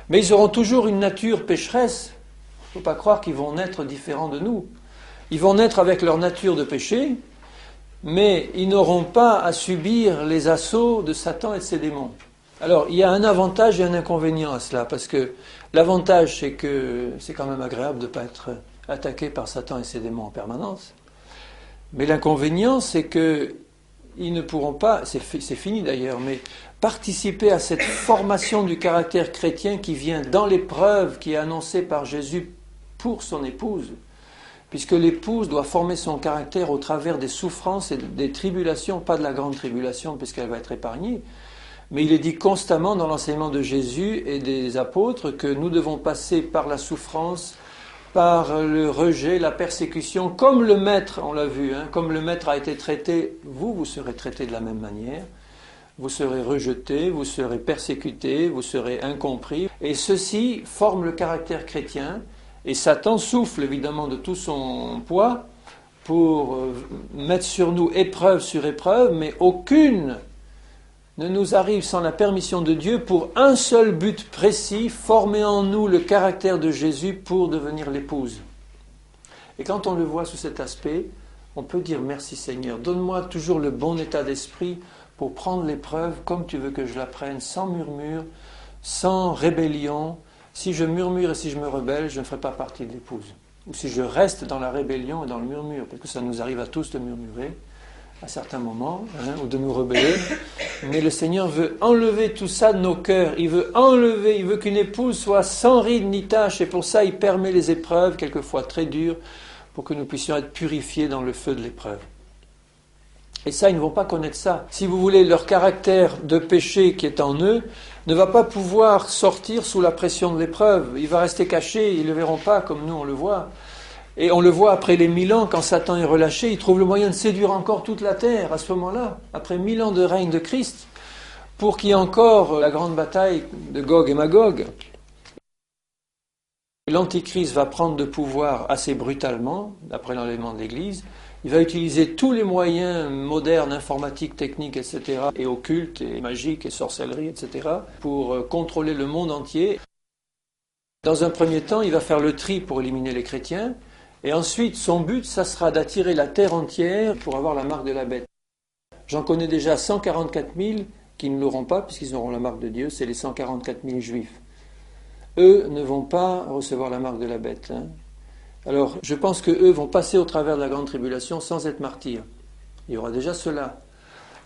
Speaker 1: Mais ils auront toujours une nature pécheresse. Il ne faut pas croire qu'ils vont naître différents de nous. Ils vont naître avec leur nature de péché, mais ils n'auront pas à subir les assauts de Satan et de ses démons. Alors, il y a un avantage et un inconvénient à cela, parce que l'avantage, c'est que c'est quand même agréable de ne pas être attaqué par Satan et ses démons en permanence. Mais l'inconvénient, c'est qu'ils ne pourront pas, c'est fini d'ailleurs, mais participer à cette formation du caractère chrétien qui vient dans l'épreuve qui est annoncée par Jésus pour son épouse. Puisque l'épouse doit former son caractère au travers des souffrances et des tribulations, pas de la grande tribulation, puisqu'elle va être épargnée. Mais il est dit constamment dans l'enseignement de Jésus et des apôtres que nous devons passer par la souffrance, par le rejet, la persécution, comme le maître, on l'a vu, comme le maître a été traité, vous serez traité de la même manière. Vous serez rejeté, vous serez persécuté, vous serez incompris. Et ceci forme le caractère chrétien. Et Satan souffle évidemment de tout son poids pour mettre sur nous épreuve sur épreuve, mais aucune ne nous arrive sans la permission de Dieu pour un seul but précis, former en nous le caractère de Jésus pour devenir l'épouse. Et quand on le voit sous cet aspect, on peut dire merci Seigneur, donne-moi toujours le bon état d'esprit pour prendre l'épreuve comme tu veux que je la prenne, sans murmure, sans rébellion. Si je murmure et si je me rebelle, je ne ferai pas partie de l'épouse. Ou si je reste dans la rébellion et dans le murmure, parce que ça nous arrive à tous de murmurer à certains moments, ou de nous rebeller. Mais le Seigneur veut enlever tout ça de nos cœurs. Il veut enlever, il veut qu'une épouse soit sans ride ni tache. Et pour ça, il permet les épreuves, quelquefois très dures, pour que nous puissions être purifiés dans le feu de l'épreuve. Et ça, ils ne vont pas connaître ça. Si vous voulez, leur caractère de péché qui est en eux ne va pas pouvoir sortir sous la pression de l'épreuve. Il va rester caché, ils ne le verront pas comme nous on le voit. Et on le voit après les 1000 ans, quand Satan est relâché, il trouve le moyen de séduire encore toute la terre à ce moment-là, après 1000 ans de règne de Christ, pour qu'il y ait encore la grande bataille de Gog et Magog. L'Antichrist va prendre de pouvoir assez brutalement, après l'enlèvement de l'Église. Il va utiliser tous les moyens modernes, informatiques, techniques, etc., et occultes, et magiques, et sorcellerie, etc., pour contrôler le monde entier. Dans un premier temps, il va faire le tri pour éliminer les chrétiens, et ensuite, son but, ça sera d'attirer la terre entière pour avoir la marque de la bête. J'en connais déjà 144 000 qui ne l'auront pas, puisqu'ils auront la marque de Dieu, c'est les 144 000 juifs. Eux ne vont pas recevoir la marque de la bête. Alors, je pense qu'eux vont passer au travers de la grande tribulation sans être martyrs. Il y aura déjà cela.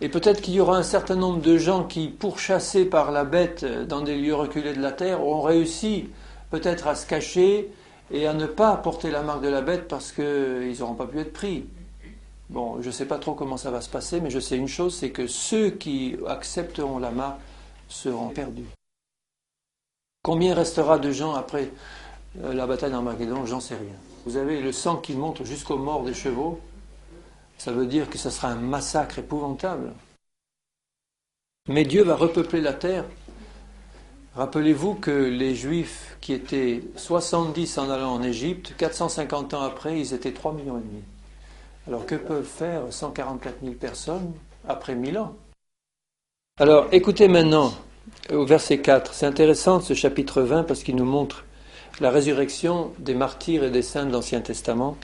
Speaker 1: Et peut-être qu'il y aura un certain nombre de gens qui, pourchassés par la bête dans des lieux reculés de la terre, auront réussi peut-être à se cacher et à ne pas porter la marque de la bête parce qu'ils n'auront pas pu être pris. Bon, je ne sais pas trop comment ça va se passer, mais je sais une chose, c'est que ceux qui accepteront la marque seront perdus. Combien restera de gens après la bataille d'Armageddon? J'en sais rien. Vous avez le sang qui monte jusqu'aux morts des chevaux. Ça veut dire que ce sera un massacre épouvantable. Mais Dieu va repeupler la terre. Rappelez-vous que les Juifs qui étaient 70 en allant en Égypte, 450 ans après, ils étaient 3,5 millions. Alors que peuvent faire 144 000 personnes après 1000 ans? Alors écoutez maintenant au verset 4. C'est intéressant ce chapitre 20 parce qu'il nous montre la résurrection des martyrs et des saints de l'Ancien Testament.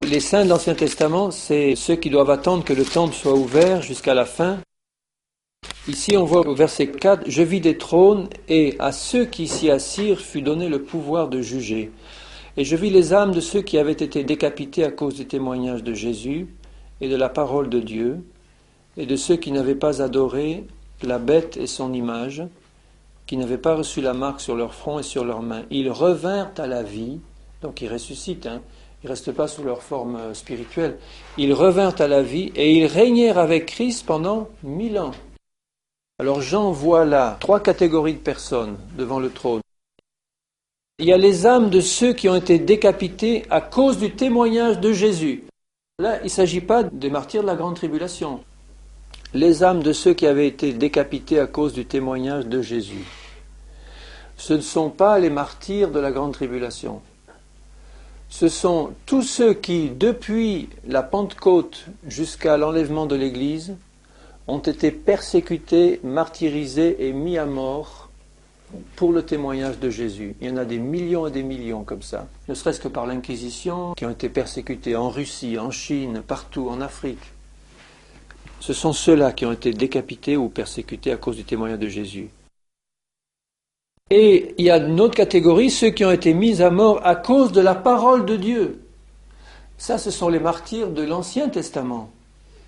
Speaker 1: Les saints de l'Ancien Testament, c'est ceux qui doivent attendre que le temple soit ouvert jusqu'à la fin. Ici, on voit au verset 4, « Je vis des trônes, et à ceux qui s'y assirent fut donné le pouvoir de juger. Et je vis les âmes de ceux qui avaient été décapités à cause du témoignage de Jésus et de la parole de Dieu, et de ceux qui n'avaient pas adoré la bête et son image, qui n'avaient pas reçu la marque sur leur front et sur leurs mains. Ils revinrent à la vie, donc ils ressuscitent, ils ne restent pas sous leur forme spirituelle. Ils revinrent à la vie et ils régnèrent avec Christ pendant 1000 ans. » Alors Jean voit là 3 catégories de personnes devant le trône. Il y a les âmes de ceux qui ont été décapités à cause du témoignage de Jésus. Là, il ne s'agit pas des martyrs de la grande tribulation. Les âmes de ceux qui avaient été décapités à cause du témoignage de Jésus. Ce ne sont pas les martyrs de la grande tribulation. Ce sont tous ceux qui, depuis la Pentecôte jusqu'à l'enlèvement de l'Église, ont été persécutés, martyrisés et mis à mort pour le témoignage de Jésus. Il y en a des millions et des millions comme ça, ne serait-ce que par l'Inquisition, qui ont été persécutés en Russie, en Chine, partout, en Afrique. Ce sont ceux-là qui ont été décapités ou persécutés à cause du témoignage de Jésus. Et il y a une autre catégorie, ceux qui ont été mis à mort à cause de la parole de Dieu. Ça, ce sont les martyrs de l'Ancien Testament.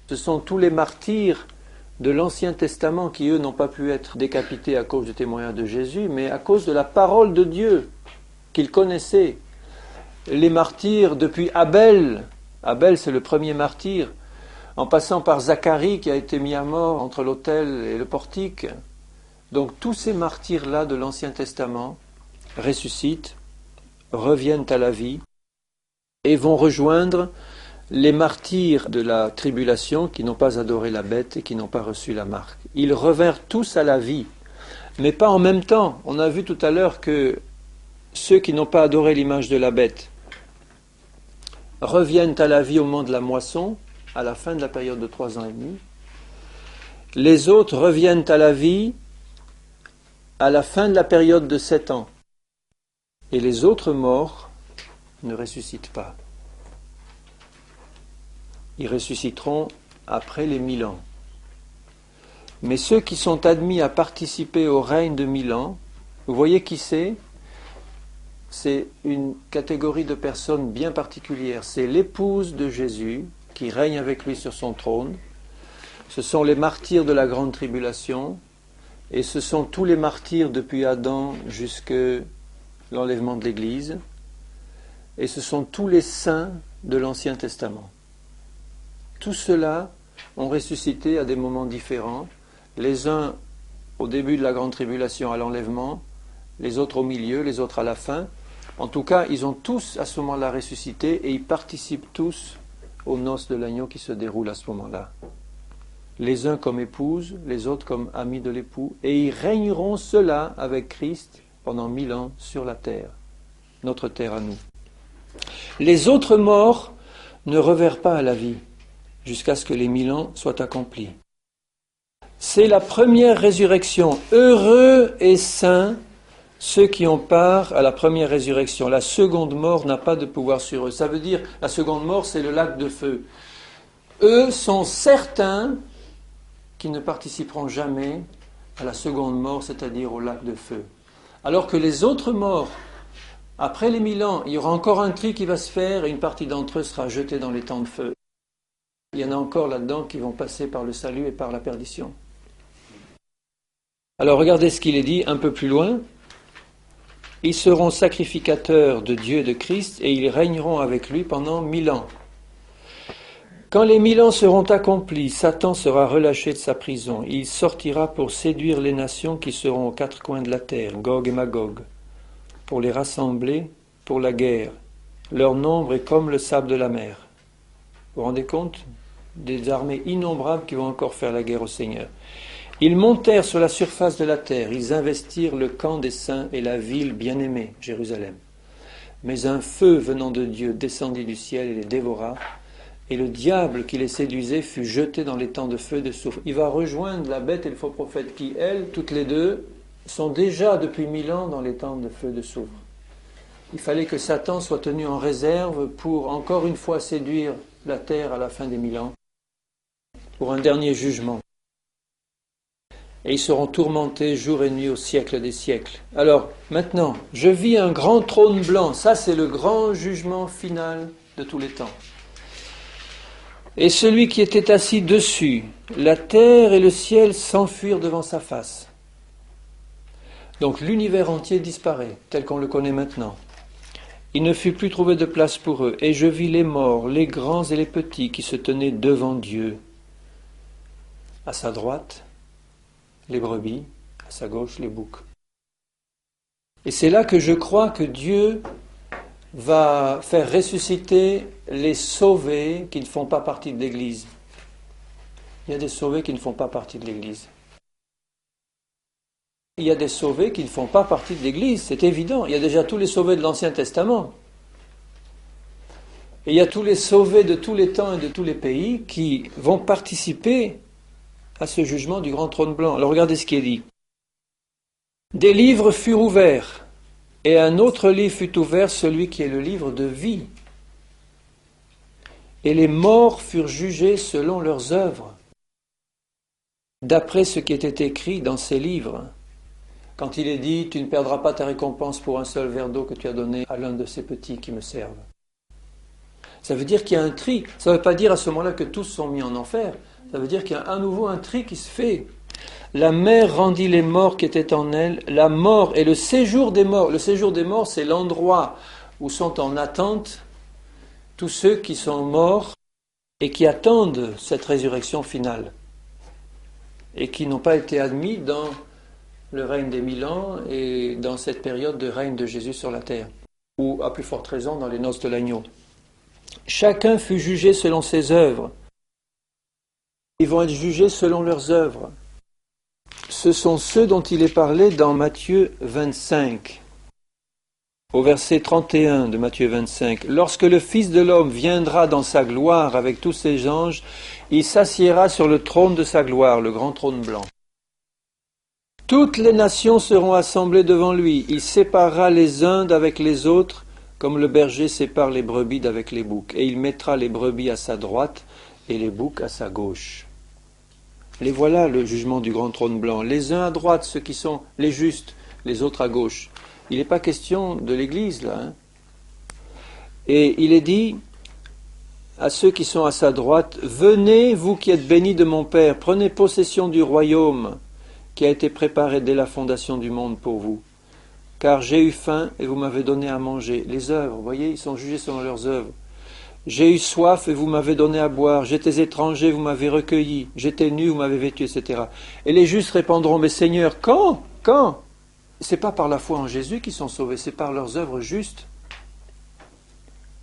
Speaker 1: Ce sont tous les martyrs de l'Ancien Testament qui, eux, n'ont pas pu être décapités à cause du témoignage de Jésus, mais à cause de la parole de Dieu qu'ils connaissaient. Les martyrs depuis Abel, Abel c'est le premier martyr, en passant par Zacharie qui a été mis à mort entre l'autel et le portique. Donc tous ces martyrs-là de l'Ancien Testament ressuscitent, reviennent à la vie et vont rejoindre les martyrs de la tribulation qui n'ont pas adoré la bête et qui n'ont pas reçu la marque. Ils revinrent tous à la vie, mais pas en même temps. On a vu tout à l'heure que ceux qui n'ont pas adoré l'image de la bête reviennent à la vie au moment de la moisson, à la fin de la période de 3 ans et demi. Les autres reviennent à la vie à la fin de la période de 7 ans. Et les autres morts ne ressuscitent pas. Ils ressusciteront après les 1000 ans. Mais ceux qui sont admis à participer au règne de 1000 ans, vous voyez qui c'est? C'est une catégorie de personnes bien particulière. C'est l'épouse de Jésus qui règne avec lui sur son trône. Ce sont les martyrs de la grande tribulation. Et ce sont tous les martyrs depuis Adam jusqu'à l'enlèvement de l'Église. Et ce sont tous les saints de l'Ancien Testament. Tous ceux-là ont ressuscité à des moments différents, les uns au début de la grande tribulation à l'enlèvement, les autres au milieu, les autres à la fin. En tout cas, ils ont tous à ce moment-là ressuscité et ils participent tous aux noces de l'agneau qui se déroulent à ce moment-là. Les uns comme épouses, les autres comme amis de l'époux, et ils régneront ceux-là avec Christ pendant 1000 ans sur la terre, notre terre à nous. Les autres morts ne revinrent pas à la vie jusqu'à ce que les 1000 ans soient accomplis. C'est la première résurrection. Heureux et saints ceux qui ont part à la première résurrection. La seconde mort n'a pas de pouvoir sur eux. Ça veut dire, la seconde mort, c'est le lac de feu. Eux sont certains qui ne participeront jamais à la seconde mort, c'est-à-dire au lac de feu. Alors que les autres morts, après les 1000 ans, il y aura encore un tri qui va se faire et une partie d'entre eux sera jetée dans les temps de feu. Il y en a encore là-dedans qui vont passer par le salut et par la perdition. Alors regardez ce qu'il est dit un peu plus loin. Ils seront sacrificateurs de Dieu et de Christ et ils régneront avec lui pendant 1000 ans. Quand les 1000 ans seront accomplis, Satan sera relâché de sa prison. Il sortira pour séduire les nations qui seront aux 4 coins de la terre, Gog et Magog, pour les rassembler pour la guerre. Leur nombre est comme le sable de la mer. Vous vous rendez compte? Des armées innombrables qui vont encore faire la guerre au Seigneur. Ils montèrent sur la surface de la terre, ils investirent le camp des saints et la ville bien-aimée, Jérusalem. Mais un feu venant de Dieu descendit du ciel et les dévora, et le diable qui les séduisait fut jeté dans les temps de feu et de soufre. Il va rejoindre la bête et le faux prophète qui, elles, toutes les deux, sont déjà depuis 1000 ans dans les temps de feu et de soufre. Il fallait que Satan soit tenu en réserve pour encore une fois séduire la terre à la fin des 1000 ans, pour un dernier jugement. Et ils seront tourmentés jour et nuit au siècle des siècles. Alors, maintenant, je vis un grand trône blanc. Ça, c'est le grand jugement final de tous les temps. Et celui qui était assis dessus, la terre et le ciel s'enfuirent devant sa face. Donc l'univers entier disparaît, tel qu'on le connaît maintenant. Il ne fut plus trouvé de place pour eux. Et je vis les morts, les grands et les petits, qui se tenaient devant Dieu. À sa droite, les brebis, à sa gauche, les boucs. Et c'est là que je crois que Dieu va faire ressusciter les sauvés qui ne font pas partie de l'Église. Il y a des sauvés qui ne font pas partie de l'Église. Il y a des sauvés qui ne font pas partie de l'Église, c'est évident. Il y a déjà tous les sauvés de l'Ancien Testament. Et il y a tous les sauvés de tous les temps et de tous les pays qui vont participer à ce jugement du grand trône blanc. Alors regardez ce qui est dit. Des livres furent ouverts, et un autre livre fut ouvert, celui qui est le livre de vie. Et les morts furent jugés selon leurs œuvres, d'après ce qui était écrit dans ces livres. Quand il est dit, tu ne perdras pas ta récompense pour un seul verre d'eau que tu as donné à l'un de ces petits qui me servent. Ça veut dire qu'il y a un tri. Ça ne veut pas dire à ce moment-là que tous sont mis en enfer. Ça veut dire qu'il y a à nouveau un tri qui se fait. La mer rendit les morts qui étaient en elle. La mort et le séjour des morts. Le séjour des morts, c'est l'endroit où sont en attente tous ceux qui sont morts et qui attendent cette résurrection finale et qui n'ont pas été admis dans le règne des 1000 ans et dans cette période de règne de Jésus sur la terre, ou à plus forte raison dans les noces de l'agneau. Chacun fut jugé selon ses œuvres. Ils vont être jugés selon leurs œuvres. Ce sont ceux dont il est parlé dans Matthieu 25, au verset 31 de Matthieu 25. Lorsque le Fils de l'homme viendra dans sa gloire avec tous ses anges, il s'assiera sur le trône de sa gloire, le grand trône blanc. Toutes les nations seront assemblées devant lui. Il séparera les uns d'avec les autres, comme le berger sépare les brebis d'avec les boucs. Et il mettra les brebis à sa droite et les boucs à sa gauche. Les voilà, le jugement du grand trône blanc. Les uns à droite, ceux qui sont les justes, les autres à gauche. Il n'est pas question de l'Église, là. Hein. Et il est dit à ceux qui sont à sa droite, « Venez, vous qui êtes bénis de mon Père, prenez possession du royaume qui a été préparé dès la fondation du monde pour vous. Car j'ai eu faim et vous m'avez donné à manger. » Les œuvres, vous voyez, ils sont jugés selon leurs œuvres. « J'ai eu soif et vous m'avez donné à boire. J'étais étranger, vous m'avez recueilli. J'étais nu, vous m'avez vêtu, etc. » Et les justes répondront, « Mais Seigneur, quand ? Quand ?» C'est pas par la foi en Jésus qu'ils sont sauvés, c'est par leurs œuvres justes.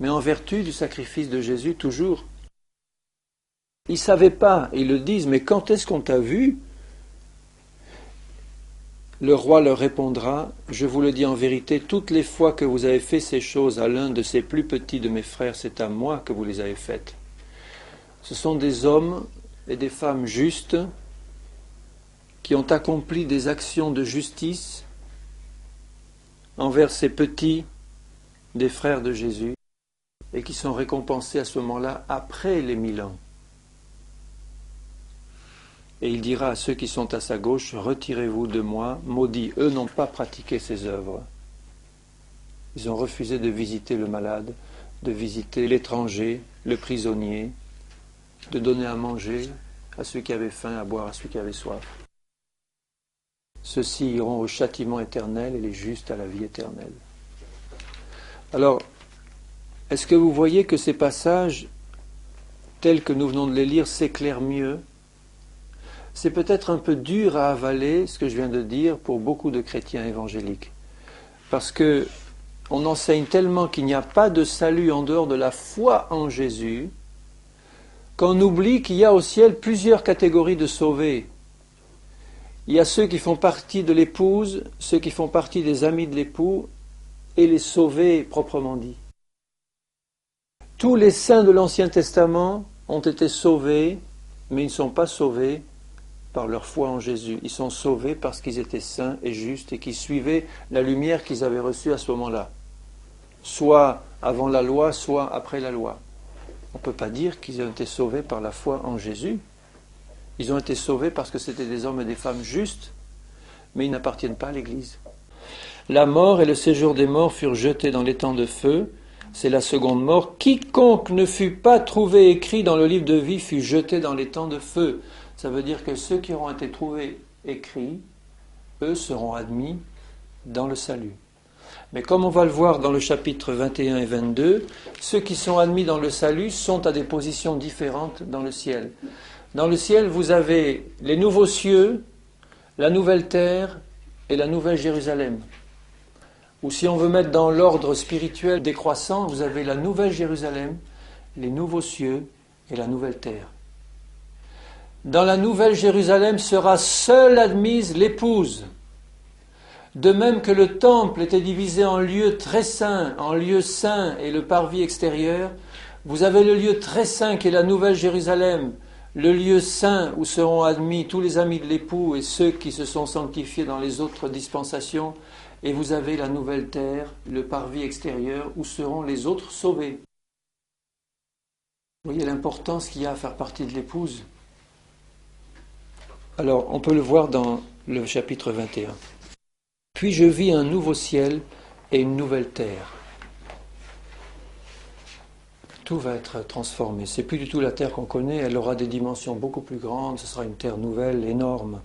Speaker 1: Mais en vertu du sacrifice de Jésus, toujours. Ils ne savaient pas, ils le disent, mais quand est-ce qu'on t'a vu ? Le roi leur répondra, je vous le dis en vérité, toutes les fois que vous avez fait ces choses à l'un de ces plus petits de mes frères, c'est à moi que vous les avez faites. Ce sont des hommes et des femmes justes qui ont accompli des actions de justice envers ces petits des frères de Jésus et qui sont récompensés à ce moment-là après les 1000 ans. Et il dira à ceux qui sont à sa gauche, retirez-vous de moi, maudits. Eux n'ont pas pratiqué ces œuvres. Ils ont refusé de visiter le malade, de visiter l'étranger, le prisonnier, de donner à manger à ceux qui avaient faim, à boire à ceux qui avaient soif. Ceux-ci iront au châtiment éternel et les justes à la vie éternelle. Alors, est-ce que vous voyez que ces passages, tels que nous venons de les lire, s'éclairent mieux ? C'est peut-être un peu dur à avaler, ce que je viens de dire, pour beaucoup de chrétiens évangéliques. Parce que on enseigne tellement qu'il n'y a pas de salut en dehors de la foi en Jésus, qu'on oublie qu'il y a au ciel plusieurs catégories de sauvés. Il y a ceux qui font partie de l'épouse, ceux qui font partie des amis de l'époux, et les sauvés proprement dit. Tous les saints de l'Ancien Testament ont été sauvés, mais ils ne sont pas sauvés par leur foi en Jésus. Ils sont sauvés parce qu'ils étaient saints et justes et qu'ils suivaient la lumière qu'ils avaient reçue à ce moment-là. Soit avant la loi, soit après la loi. On ne peut pas dire qu'ils ont été sauvés par la foi en Jésus. Ils ont été sauvés parce que c'était des hommes et des femmes justes, mais ils n'appartiennent pas à l'Église. La mort et le séjour des morts furent jetés dans l'étang de feu. C'est la seconde mort. Quiconque ne fut pas trouvé écrit dans le livre de vie fut jeté dans l'étang de feu. Ça veut dire que ceux qui auront été trouvés écrits, eux seront admis dans le salut. Mais comme on va le voir dans le chapitre 21 et 22, ceux qui sont admis dans le salut sont à des positions différentes dans le ciel. Dans le ciel, vous avez les nouveaux cieux, la nouvelle terre et la nouvelle Jérusalem. Ou si on veut mettre dans l'ordre spirituel décroissant, vous avez la nouvelle Jérusalem, les nouveaux cieux et la nouvelle terre. Dans la nouvelle Jérusalem sera seule admise l'épouse. De même que le temple était divisé en lieux très saints, en lieux saints et le parvis extérieur, vous avez le lieu très saint qui est la nouvelle Jérusalem, le lieu saint où seront admis tous les amis de l'époux et ceux qui se sont sanctifiés dans les autres dispensations, et vous avez la nouvelle terre, le parvis extérieur, où seront les autres sauvés. Vous voyez l'importance qu'il y a à faire partie de l'épouse. Alors, on peut le voir dans le chapitre 21. Puis je vis un nouveau ciel et une nouvelle terre. Tout va être transformé. C'est plus du tout la terre qu'on connaît, elle aura des dimensions beaucoup plus grandes, ce sera une terre nouvelle, énorme.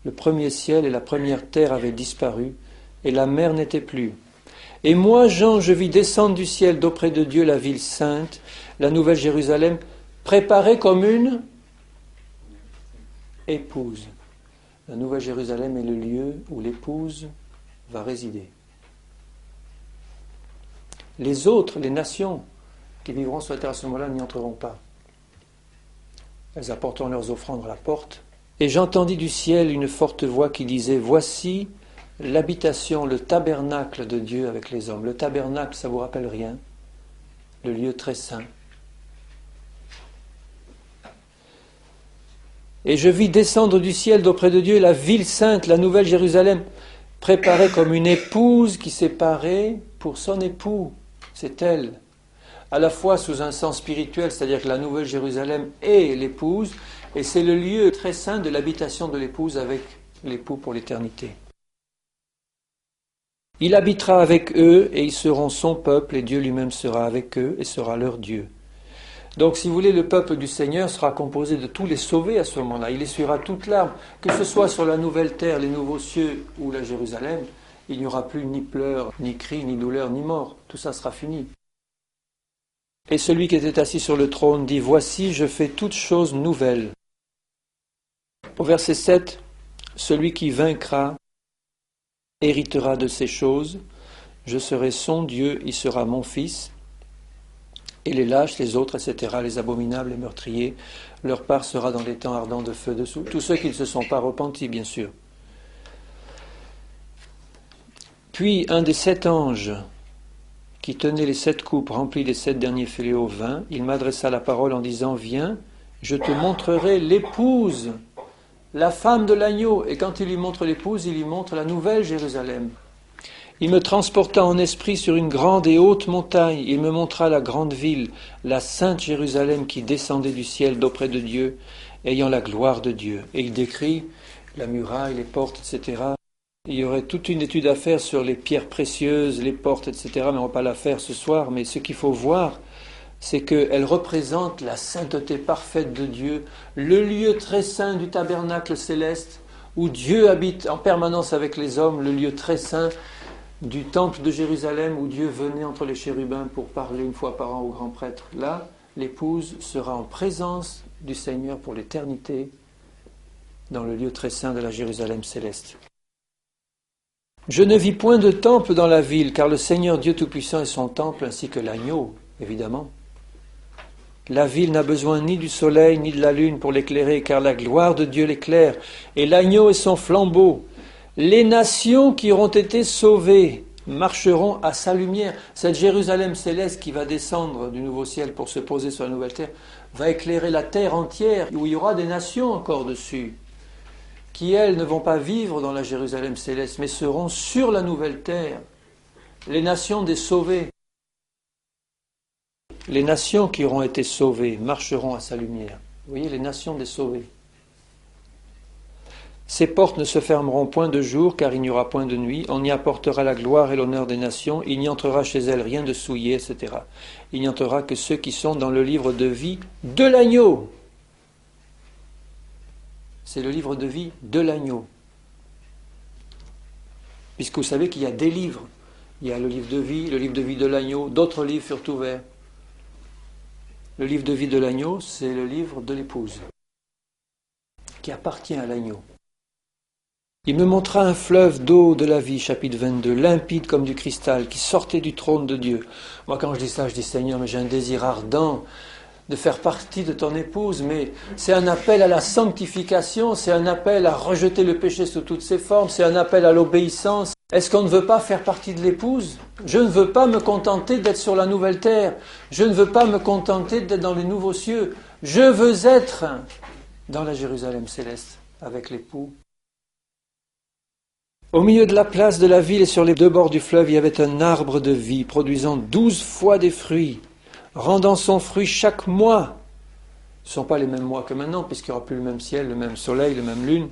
Speaker 1: Le premier ciel et la première terre avaient disparu, et la mer n'était plus. Et moi, Jean, je vis descendre du ciel d'auprès de Dieu la ville sainte, la nouvelle Jérusalem, préparée comme une épouse. La nouvelle Jérusalem est le lieu où l'épouse va résider. Les autres, les nations qui vivront sur la terre à ce moment-là n'y entreront pas. Elles apporteront leurs offrandes à la porte. Et j'entendis du ciel une forte voix qui disait « Voici l'habitation, le tabernacle de Dieu avec les hommes. » Le tabernacle, ça vous rappelle rien? Le lieu très saint. Et je vis descendre du ciel d'auprès de Dieu la ville sainte, la nouvelle Jérusalem, préparée comme une épouse qui s'est parée pour son époux. C'est elle. À la fois sous un sens spirituel, c'est-à-dire que la nouvelle Jérusalem est l'épouse, et c'est le lieu très saint de l'habitation de l'épouse avec l'époux pour l'éternité. Il habitera avec eux, et ils seront son peuple, et Dieu lui-même sera avec eux, et sera leur Dieu. Donc, si vous voulez, le peuple du Seigneur sera composé de tous les sauvés à ce moment-là. Il essuiera toute larme, que ce soit sur la nouvelle terre, les nouveaux cieux ou la Jérusalem, il n'y aura plus ni pleurs, ni cris, ni douleurs, ni mort. Tout ça sera fini. Et celui qui était assis sur le trône dit « Voici, je fais toutes choses nouvelles. » Au verset 7, « Celui qui vaincra héritera de ces choses. Je serai son Dieu, il sera mon fils. » Et les lâches, les autres, etc., les abominables, les meurtriers, leur part sera dans les temps ardents de feu dessous. Tous ceux qui ne se sont pas repentis, bien sûr. Puis un des 7 anges qui tenait les 7 coupes remplies des 7 derniers fléaux vint, il m'adressa la parole en disant « Viens, je te montrerai l'épouse, la femme de l'agneau. » Et quand il lui montre l'épouse, il lui montre la nouvelle Jérusalem. Il me transporta en esprit sur une grande et haute montagne. Il me montra la grande ville, la sainte Jérusalem qui descendait du ciel d'auprès de Dieu, ayant la gloire de Dieu. Et il décrit la muraille, les portes, etc. Il y aurait toute une étude à faire sur les pierres précieuses, les portes, etc. Mais on ne va pas la faire ce soir. Mais ce qu'il faut voir, c'est qu'elle représente la sainteté parfaite de Dieu, le lieu très saint du tabernacle céleste, où Dieu habite en permanence avec les hommes, le lieu très saint du temple de Jérusalem, où Dieu venait entre les chérubins pour parler une fois par an au grand prêtre. Là, l'épouse sera en présence du Seigneur pour l'éternité, dans le lieu très saint de la Jérusalem céleste. Je ne vis point de temple dans la ville, car le Seigneur Dieu Tout-Puissant est son temple, ainsi que l'agneau, évidemment. La ville n'a besoin ni du soleil, ni de la lune pour l'éclairer, car la gloire de Dieu l'éclaire, et l'agneau est son flambeau. Les nations qui auront été sauvées marcheront à sa lumière. Cette Jérusalem céleste qui va descendre du nouveau ciel pour se poser sur la nouvelle terre, va éclairer la terre entière, où il y aura des nations encore dessus, qui, elles, ne vont pas vivre dans la Jérusalem céleste, mais seront sur la nouvelle terre, les nations des sauvés. Les nations qui auront été sauvées marcheront à sa lumière. Vous voyez, les nations des sauvés. Ces portes ne se fermeront point de jour, car il n'y aura point de nuit. On y apportera la gloire et l'honneur des nations. Il n'y entrera chez elles rien de souillé, etc. Il n'y entrera que ceux qui sont dans le livre de vie de l'agneau. C'est le livre de vie de l'agneau. Puisque vous savez qu'il y a des livres. Il y a le livre de vie de l'agneau, d'autres livres furent ouverts. Le livre de vie de l'agneau, c'est le livre de l'épouse, qui appartient à l'agneau. Il me montra un fleuve d'eau de la vie, chapitre 22, limpide comme du cristal, qui sortait du trône de Dieu. Moi, quand je dis ça, je dis Seigneur, mais j'ai un désir ardent de faire partie de ton épouse, mais c'est un appel à la sanctification, c'est un appel à rejeter le péché sous toutes ses formes, c'est un appel à l'obéissance. Est-ce qu'on ne veut pas faire partie de l'épouse? Je ne veux pas me contenter d'être sur la nouvelle terre, je ne veux pas me contenter d'être dans les nouveaux cieux, je veux être dans la Jérusalem céleste, avec l'époux. Au milieu de la place de la ville et sur les deux bords du fleuve, il y avait un arbre de vie, produisant 12 fois des fruits, rendant son fruit chaque mois. Ce ne sont pas les mêmes mois que maintenant, puisqu'il n'y aura plus le même ciel, le même soleil, la même lune.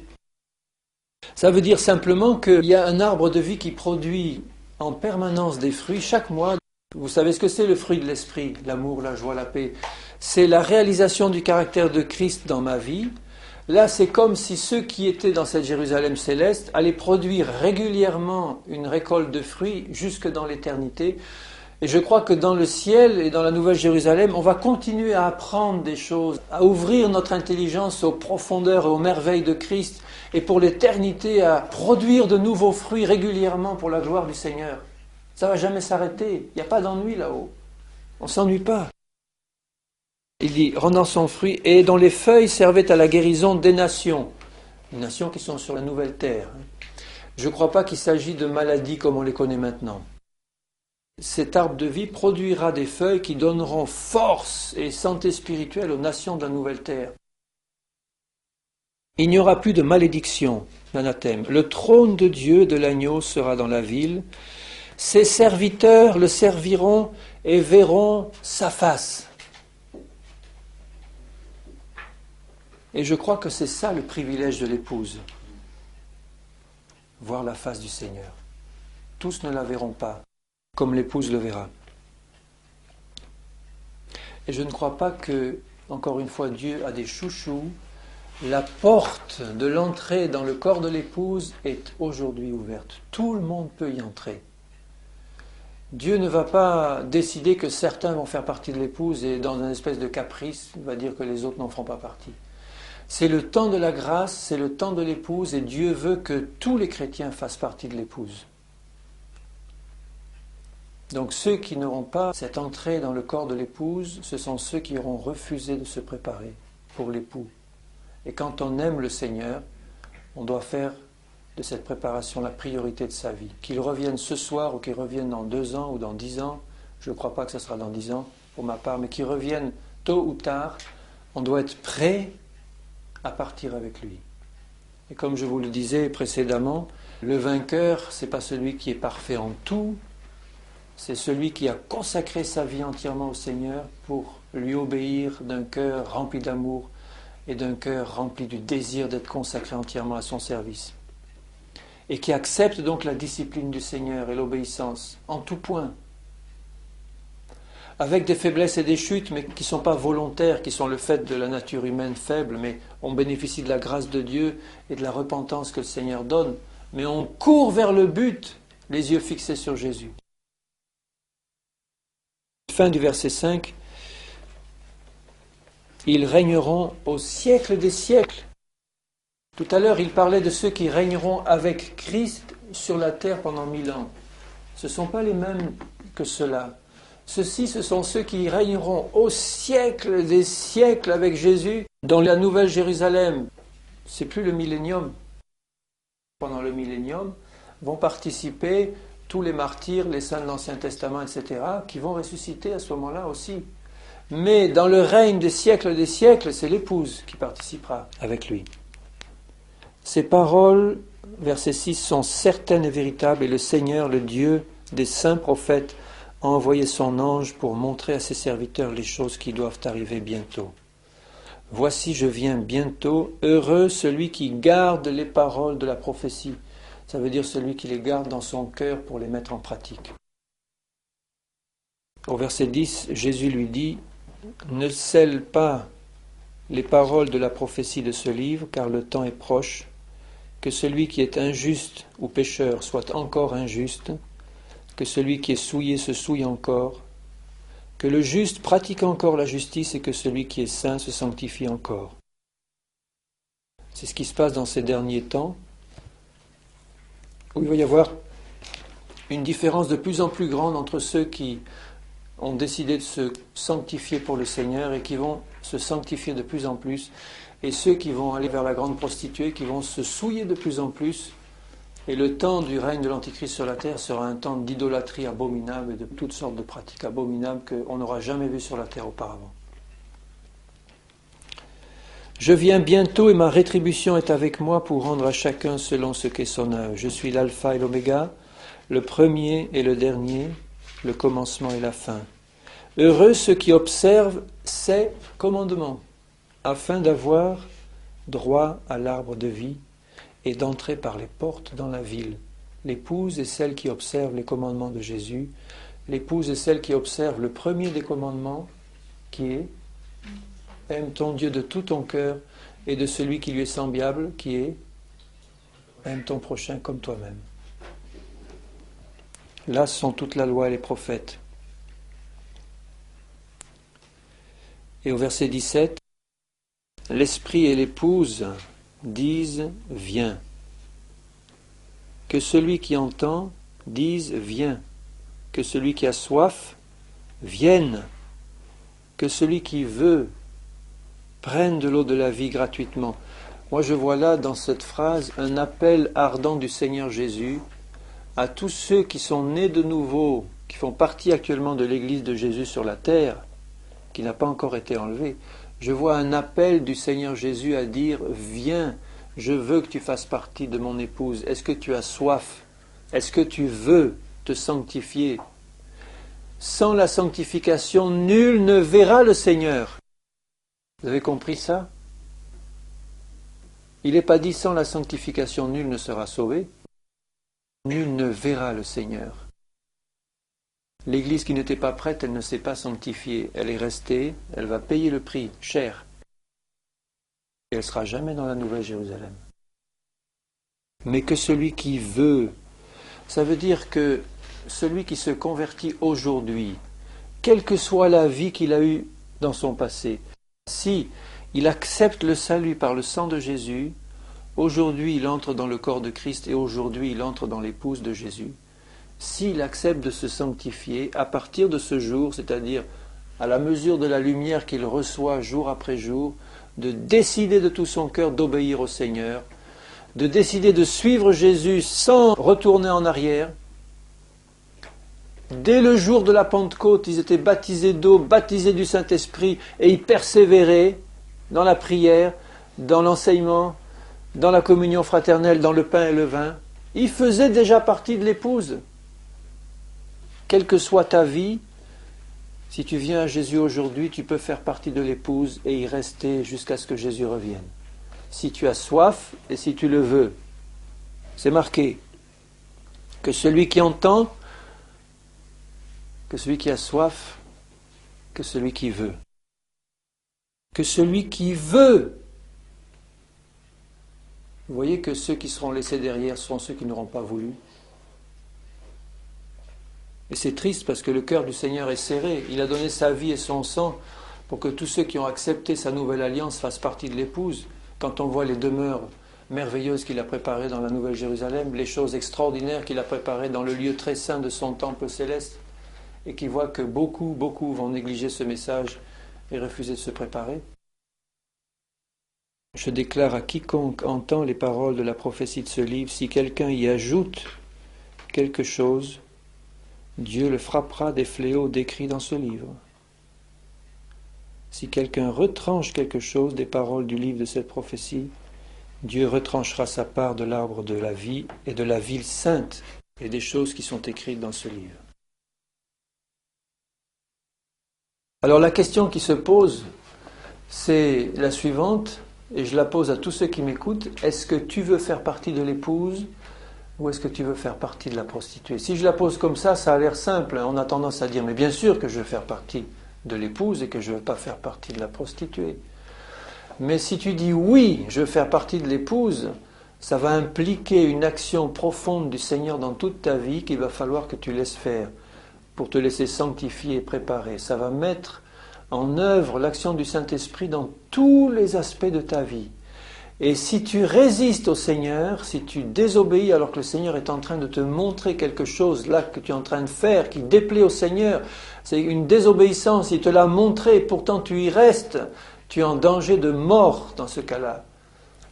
Speaker 1: Ça veut dire simplement qu'il y a un arbre de vie qui produit en permanence des fruits chaque mois. Vous savez ce que c'est le fruit de l'esprit, l'amour, la joie, la paix. C'est la réalisation du caractère de Christ dans ma vie. Là, c'est comme si ceux qui étaient dans cette Jérusalem céleste allaient produire régulièrement une récolte de fruits jusque dans l'éternité. Et je crois que dans le ciel et dans la Nouvelle Jérusalem, on va continuer à apprendre des choses, à ouvrir notre intelligence aux profondeurs et aux merveilles de Christ, et pour l'éternité à produire de nouveaux fruits régulièrement pour la gloire du Seigneur. Ça ne va jamais s'arrêter, il n'y a pas d'ennui là-haut. On ne s'ennuie pas. Il dit, rendant son fruit, et dont les feuilles servaient à la guérison des nations. Les nations qui sont sur la nouvelle terre. Je ne crois pas qu'il s'agit de maladies comme on les connaît maintenant. Cet arbre de vie produira des feuilles qui donneront force et santé spirituelle aux nations de la nouvelle terre. Il n'y aura plus de malédiction, d'anathème. Le trône de Dieu, de l'agneau, sera dans la ville. Ses serviteurs le serviront et verront sa face. Et je crois que c'est ça le privilège de l'épouse. Voir la face du Seigneur. Tous ne la verront pas, comme l'épouse le verra. Et je ne crois pas que, encore une fois, Dieu a des chouchous. La porte de l'entrée dans le corps de l'épouse est aujourd'hui ouverte. Tout le monde peut y entrer. Dieu ne va pas décider que certains vont faire partie de l'épouse et dans une espèce de caprice, il va dire que les autres n'en feront pas partie. C'est le temps de la grâce, c'est le temps de l'épouse et Dieu veut que tous les chrétiens fassent partie de l'épouse. Donc ceux qui n'auront pas cette entrée dans le corps de l'épouse, ce sont ceux qui auront refusé de se préparer pour l'époux. Et quand on aime le Seigneur, on doit faire de cette préparation la priorité de sa vie. Qu'il revienne ce soir ou qu'il revienne dans 2 ans ou dans 10 ans, je ne crois pas que ce sera dans 10 ans pour ma part, mais qu'il revienne tôt ou tard, on doit être prêt à partir avec lui. Et comme je vous le disais précédemment, le vainqueur, ce n'est pas celui qui est parfait en tout, c'est celui qui a consacré sa vie entièrement au Seigneur pour lui obéir d'un cœur rempli d'amour et d'un cœur rempli du désir d'être consacré entièrement à son service. Et qui accepte donc la discipline du Seigneur et l'obéissance en tout point. Avec des faiblesses et des chutes, mais qui ne sont pas volontaires, qui sont le fait de la nature humaine faible, mais on bénéficie de la grâce de Dieu et de la repentance que le Seigneur donne. Mais on court vers le but, les yeux fixés sur Jésus. Fin du verset 5. Ils régneront au siècle des siècles. Tout à l'heure, il parlait de ceux qui régneront avec Christ sur la terre pendant 1000 ans. Ce ne sont pas les mêmes que ceux-là. Ceux-ci, ce sont ceux qui régneront au siècle des siècles avec Jésus dans la Nouvelle Jérusalem. C'est plus le millénium. Pendant le millénium, vont participer tous les martyrs, les saints de l'Ancien Testament, etc., qui vont ressusciter à ce moment-là aussi. Mais dans le règne des siècles, c'est l'épouse qui participera avec lui. Ces paroles, verset 6, sont certaines et véritables, et le Seigneur, le Dieu des saints prophètes, a envoyé son ange pour montrer à ses serviteurs les choses qui doivent arriver bientôt. Voici, je viens bientôt, heureux celui qui garde les paroles de la prophétie. Ça veut dire celui qui les garde dans son cœur pour les mettre en pratique. Au verset 10, Jésus lui dit, ne scelle pas les paroles de la prophétie de ce livre, car le temps est proche, que celui qui est injuste ou pécheur soit encore injuste, que celui qui est souillé se souille encore, que le juste pratique encore la justice et que celui qui est saint se sanctifie encore. C'est ce qui se passe dans ces derniers temps, où il va y avoir une différence de plus en plus grande entre ceux qui ont décidé de se sanctifier pour le Seigneur et qui vont se sanctifier de plus en plus, et ceux qui vont aller vers la grande prostituée, qui vont se souiller de plus en plus. Et le temps du règne de l'Antichrist sur la terre sera un temps d'idolâtrie abominable et de toutes sortes de pratiques abominables qu'on n'aura jamais vues sur la terre auparavant. Je viens bientôt et ma rétribution est avec moi pour rendre à chacun selon ce qu'est son œuvre. Je suis l'alpha et l'oméga, le premier et le dernier, le commencement et la fin. Heureux ceux qui observent ces commandements, afin d'avoir droit à l'arbre de vie et d'entrer par les portes dans la ville. L'épouse est celle qui observe les commandements de Jésus. L'épouse est celle qui observe le premier des commandements, qui est « Aime ton Dieu de tout ton cœur et de celui qui lui est semblable, qui est « Aime ton prochain comme toi-même ». Là sont toute la loi et les prophètes. Et au verset 17, l'esprit et l'épouse disent « Viens ». Que celui qui entend dise « Viens ». Que celui qui a soif vienne. Que celui qui veut prenne de l'eau de la vie gratuitement. Moi je vois là dans cette phrase un appel ardent du Seigneur Jésus à tous ceux qui sont nés de nouveau, qui font partie actuellement de l'Église de Jésus sur la terre, qui n'a pas encore été enlevée. Je vois un appel du Seigneur Jésus à dire « Viens, je veux que tu fasses partie de mon épouse. Est-ce que tu as soif? Est-ce que tu veux te sanctifier? Sans la sanctification, nul ne verra le Seigneur. » Vous avez compris ça? Il n'est pas dit sans la sanctification, nul ne sera sauvé. Nul ne verra le Seigneur. L'Église qui n'était pas prête, elle ne s'est pas sanctifiée. Elle est restée, elle va payer le prix, cher. Et elle ne sera jamais dans la Nouvelle Jérusalem. Mais que celui qui veut, ça veut dire que celui qui se convertit aujourd'hui, quelle que soit la vie qu'il a eue dans son passé, si il accepte le salut par le sang de Jésus, aujourd'hui il entre dans le corps de Christ et aujourd'hui il entre dans l'épouse de Jésus. S'il accepte de se sanctifier, à partir de ce jour, c'est-à-dire à la mesure de la lumière qu'il reçoit jour après jour, de décider de tout son cœur d'obéir au Seigneur, de décider de suivre Jésus sans retourner en arrière. Dès le jour de la Pentecôte, ils étaient baptisés d'eau, baptisés du Saint-Esprit, et ils persévéraient dans la prière, dans l'enseignement, dans la communion fraternelle, dans le pain et le vin. Ils faisaient déjà partie de l'épouse. Quelle que soit ta vie, si tu viens à Jésus aujourd'hui, tu peux faire partie de l'épouse et y rester jusqu'à ce que Jésus revienne. Si tu as soif et si tu le veux. C'est marqué que celui qui entend, que celui qui a soif, que celui qui veut. Que celui qui veut. Vous voyez que ceux qui seront laissés derrière seront ceux qui n'auront pas voulu. Et c'est triste parce que le cœur du Seigneur est serré. Il a donné sa vie et son sang pour que tous ceux qui ont accepté sa nouvelle alliance fassent partie de l'épouse. Quand on voit les demeures merveilleuses qu'il a préparées dans la Nouvelle Jérusalem, les choses extraordinaires qu'il a préparées dans le lieu très saint de son temple céleste, et qui voit que beaucoup vont négliger ce message et refuser de se préparer. Je déclare à quiconque entend les paroles de la prophétie de ce livre, si quelqu'un y ajoute quelque chose, Dieu le frappera des fléaux décrits dans ce livre. Si quelqu'un retranche quelque chose des paroles du livre de cette prophétie, Dieu retranchera sa part de l'arbre de la vie et de la ville sainte et des choses qui sont écrites dans ce livre. Alors la question qui se pose, c'est la suivante, et je la pose à tous ceux qui m'écoutent. Est-ce que tu veux faire partie de l'épouse ou est-ce que tu veux faire partie de la prostituée? Si je la pose comme ça a l'air simple. On a tendance à dire, mais bien sûr que je veux faire partie de l'épouse et que je ne veux pas faire partie de la prostituée. Mais si tu dis oui, je veux faire partie de l'épouse, ça va impliquer une action profonde du Seigneur dans toute ta vie qu'il va falloir que tu laisses faire pour te laisser sanctifier et préparer. Ça va mettre en œuvre l'action du Saint-Esprit dans tous les aspects de ta vie. Et si tu résistes au Seigneur, si tu désobéis alors que le Seigneur est en train de te montrer quelque chose là que tu es en train de faire, qui déplaît au Seigneur, c'est une désobéissance, il te l'a montré, pourtant tu y restes, tu es en danger de mort dans ce cas-là.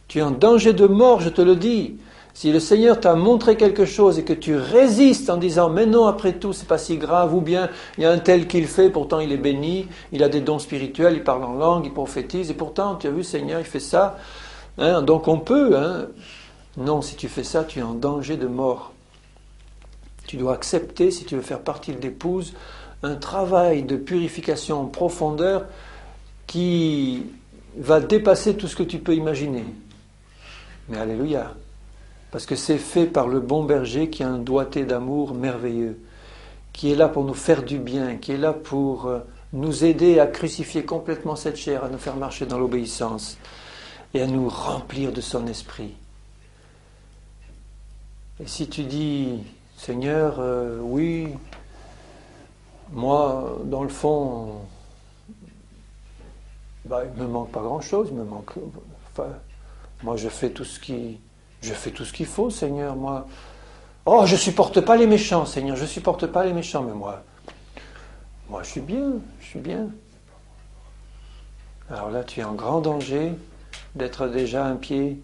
Speaker 1: Tu es en danger de mort, je te le dis. Si le Seigneur t'a montré quelque chose et que tu résistes en disant « Mais non, après tout, c'est pas si grave » ou bien « Il y a un tel qui le fait, pourtant il est béni, il a des dons spirituels, il parle en langue, il prophétise, et pourtant, tu as vu, Seigneur, il fait ça. Hein, donc on peut. Hein. » Non, si tu fais ça, tu es en danger de mort. Tu dois accepter, si tu veux faire partie de l'épouse, un travail de purification en profondeur qui va dépasser tout ce que tu peux imaginer. Mais alléluia, parce que c'est fait par le bon berger qui a un doigté d'amour merveilleux, qui est là pour nous faire du bien, qui est là pour nous aider à crucifier complètement cette chair, à nous faire marcher dans l'obéissance et à nous remplir de son esprit. Et si tu dis, Seigneur, oui, moi, dans le fond, il ne me manque pas grand-chose, il me manque... Enfin, moi, je fais tout ce qu'il faut, Seigneur, moi. Oh, je supporte pas les méchants, Seigneur, je supporte pas les méchants, mais moi, je suis bien. Alors là, tu es en grand danger d'être déjà un pied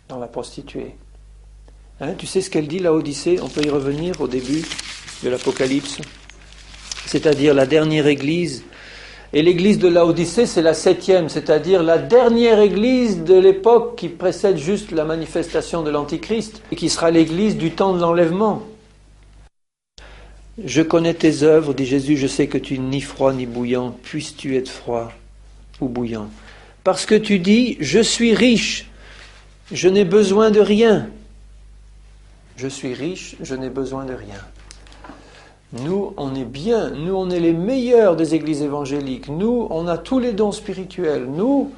Speaker 1: dans la prostituée. Hein, tu sais ce qu'elle dit, la Odyssée, on peut y revenir au début de l'Apocalypse, c'est-à-dire la dernière église. Et l'église de Laodicée, c'est la 7e, c'est-à-dire la dernière église de l'époque qui précède juste la manifestation de l'Antichrist, et qui sera l'église du temps de l'enlèvement. Je connais tes œuvres, dit Jésus, je sais que tu n'es ni froid ni bouillant, puisses-tu être froid ou bouillant. Parce que tu dis, je suis riche, je n'ai besoin de rien. Je suis riche, je n'ai besoin de rien. Nous, on est bien, nous, on est les meilleurs des églises évangéliques, nous, on a tous les dons spirituels, nous,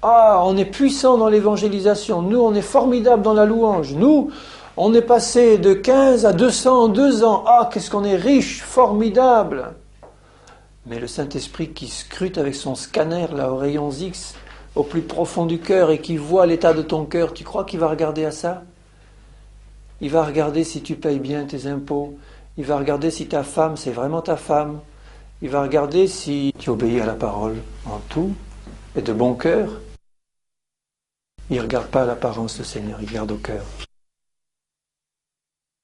Speaker 1: on est puissants dans l'évangélisation, nous, on est formidables dans la louange, nous, on est passé de 15 à 200 en 2 ans, qu'est-ce qu'on est riche, formidable. Mais le Saint-Esprit qui scrute avec son scanner, là, aux rayons X, au plus profond du cœur, et qui voit l'état de ton cœur, tu crois qu'il va regarder à ça? Il va regarder si tu payes bien tes impôts. Il va regarder si ta femme, c'est vraiment ta femme. Il va regarder si tu obéis à la parole en tout et de bon cœur. Il ne regarde pas à l'apparence, le Seigneur, il regarde au cœur.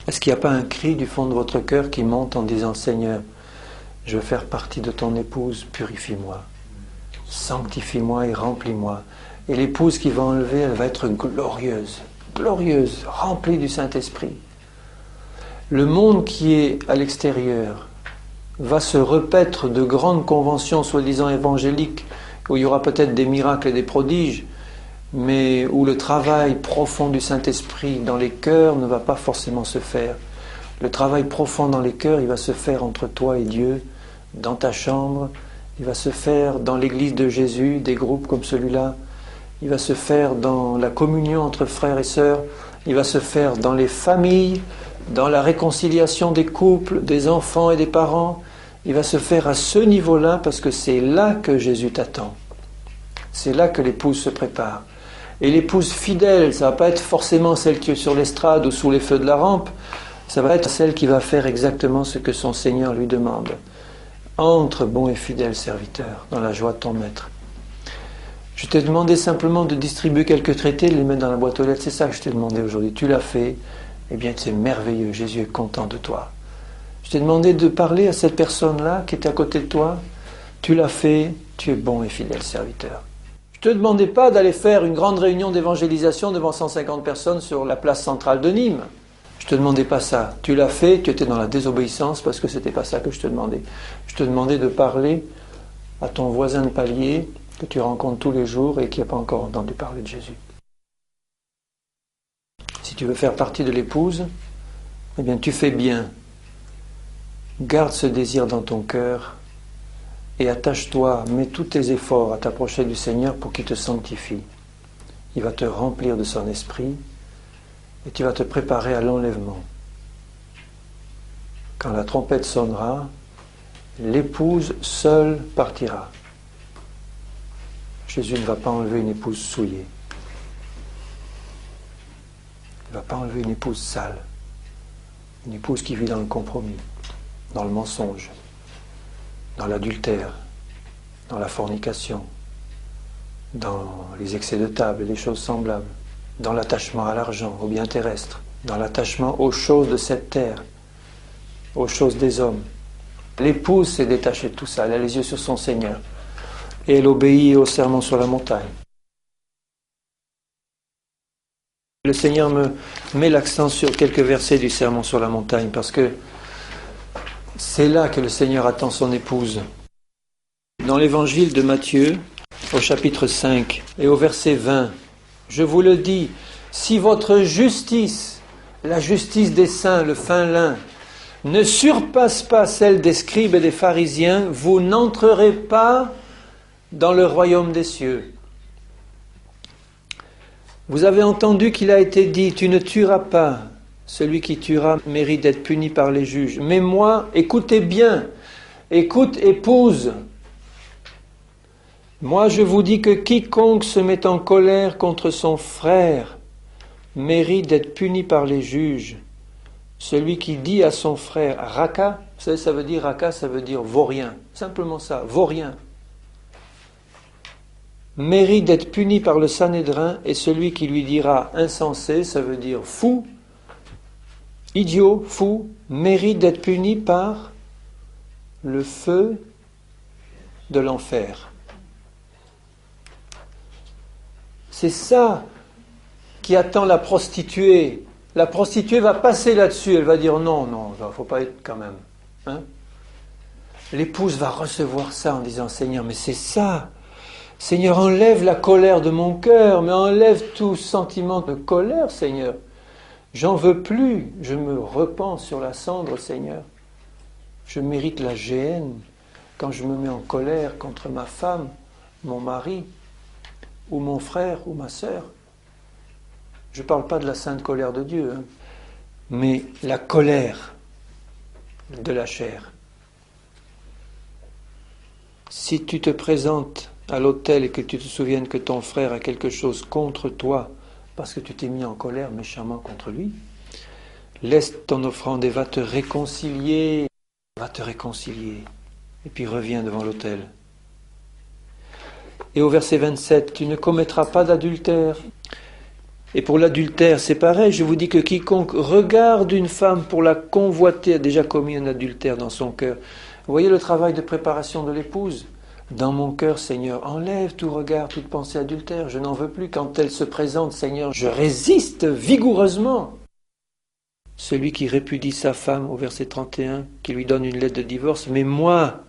Speaker 1: Est-ce qu'il n'y a pas un cri du fond de votre cœur qui monte en disant « Seigneur, je veux faire partie de ton épouse, purifie-moi, sanctifie-moi et remplis-moi. » Et l'épouse qui va enlever, elle va être glorieuse, remplie du Saint-Esprit. Le monde qui est à l'extérieur va se repaître de grandes conventions soi-disant évangéliques, où il y aura peut-être des miracles et des prodiges, mais où le travail profond du Saint-Esprit dans les cœurs ne va pas forcément se faire. Le travail profond dans les cœurs, il va se faire entre toi et Dieu, dans ta chambre, il va se faire dans l'église de Jésus, des groupes comme celui-là, il va se faire dans la communion entre frères et sœurs, il va se faire dans les familles, dans la réconciliation des couples, des enfants et des parents. Il va se faire à ce niveau-là parce que c'est là que Jésus t'attend. C'est là que l'épouse se prépare. Et l'épouse fidèle, ça ne va pas être forcément celle qui est sur l'estrade ou sous les feux de la rampe, ça va être celle qui va faire exactement ce que son Seigneur lui demande. Entre, bon et fidèle serviteur, dans la joie de ton maître. Je t'ai demandé simplement de distribuer quelques traités, de les mettre dans la boîte aux lettres. C'est ça que je t'ai demandé aujourd'hui. Tu l'as fait. Eh bien, c'est merveilleux. Jésus est content de toi. Je t'ai demandé de parler à cette personne-là qui était à côté de toi. Tu l'as fait. Tu es bon et fidèle serviteur. Je ne te demandais pas d'aller faire une grande réunion d'évangélisation devant 150 personnes sur la place centrale de Nîmes. Je ne te demandais pas ça. Tu l'as fait. Tu étais dans la désobéissance parce que ce n'était pas ça que je te demandais. Je te demandais de parler à ton voisin de palier que tu rencontres tous les jours et qui n'a pas encore entendu parler de Jésus. Si tu veux faire partie de l'épouse, eh bien tu fais bien. Garde ce désir dans ton cœur et attache-toi, mets tous tes efforts à t'approcher du Seigneur pour qu'il te sanctifie. Il va te remplir de son esprit et tu vas te préparer à l'enlèvement. Quand la trompette sonnera, l'épouse seule partira. Jésus ne va pas enlever une épouse souillée. Il ne va pas enlever une épouse sale. Une épouse qui vit dans le compromis, dans le mensonge, dans l'adultère, dans la fornication, dans les excès de table et les choses semblables, dans l'attachement à l'argent, aux biens terrestres. dans l'attachement aux choses de cette terre, aux choses des hommes. L'épouse s'est détachée de tout ça, elle a les yeux sur son Seigneur. Et elle obéit au sermon sur la montagne. Le Seigneur me met l'accent sur quelques versets du sermon sur la montagne, parce que c'est là que le Seigneur attend son épouse. Dans l'évangile de Matthieu, au chapitre 5 et au verset 20, je vous le dis, si votre justice, la justice des saints, le fin lin, ne surpasse pas celle des scribes et des pharisiens, vous n'entrerez pas dans le royaume des cieux. Vous avez entendu qu'il a été dit, tu ne tueras pas. Celui qui tuera mérite d'être puni par les juges. Mais moi, écoutez bien, écoute épouse. Moi je vous dis que quiconque se met en colère contre son frère mérite d'être puni par les juges. Celui qui dit à son frère raka, vous savez ça veut dire raka, ça veut dire vaurien. Simplement ça, vaurien. Mérite d'être puni par le Sanhédrin, et celui qui lui dira insensé, ça veut dire fou, idiot, fou, mérite d'être puni par le feu de l'enfer. C'est ça qui attend la prostituée. La prostituée va passer là-dessus, elle va dire non, il ne faut pas être quand même. Hein? L'épouse va recevoir ça en disant Seigneur, mais c'est ça. Seigneur, enlève la colère de mon cœur, mais enlève tout sentiment de colère, Seigneur. J'en veux plus, je me repens sur la cendre, Seigneur. Je mérite la géhenne quand je me mets en colère contre ma femme, mon mari, ou mon frère, ou ma sœur. Je ne parle pas de la sainte colère de Dieu, hein, mais la colère de la chair. Si tu te présentes à l'autel et que tu te souviennes que ton frère a quelque chose contre toi, parce que tu t'es mis en colère méchamment contre lui, laisse ton offrande et va te réconcilier, et puis reviens devant l'autel. Et au verset 27, tu ne commettras pas d'adultère. Et pour l'adultère, c'est pareil, je vous dis que quiconque regarde une femme pour la convoiter a déjà commis un adultère dans son cœur. Vous voyez le travail de préparation de l'épouse ? Dans mon cœur, Seigneur, enlève tout regard, toute pensée adultère. Je n'en veux plus. Quand elle se présente, Seigneur, je résiste vigoureusement. Celui qui répudie sa femme, au verset 31, qui lui donne une lettre de divorce, mais moi,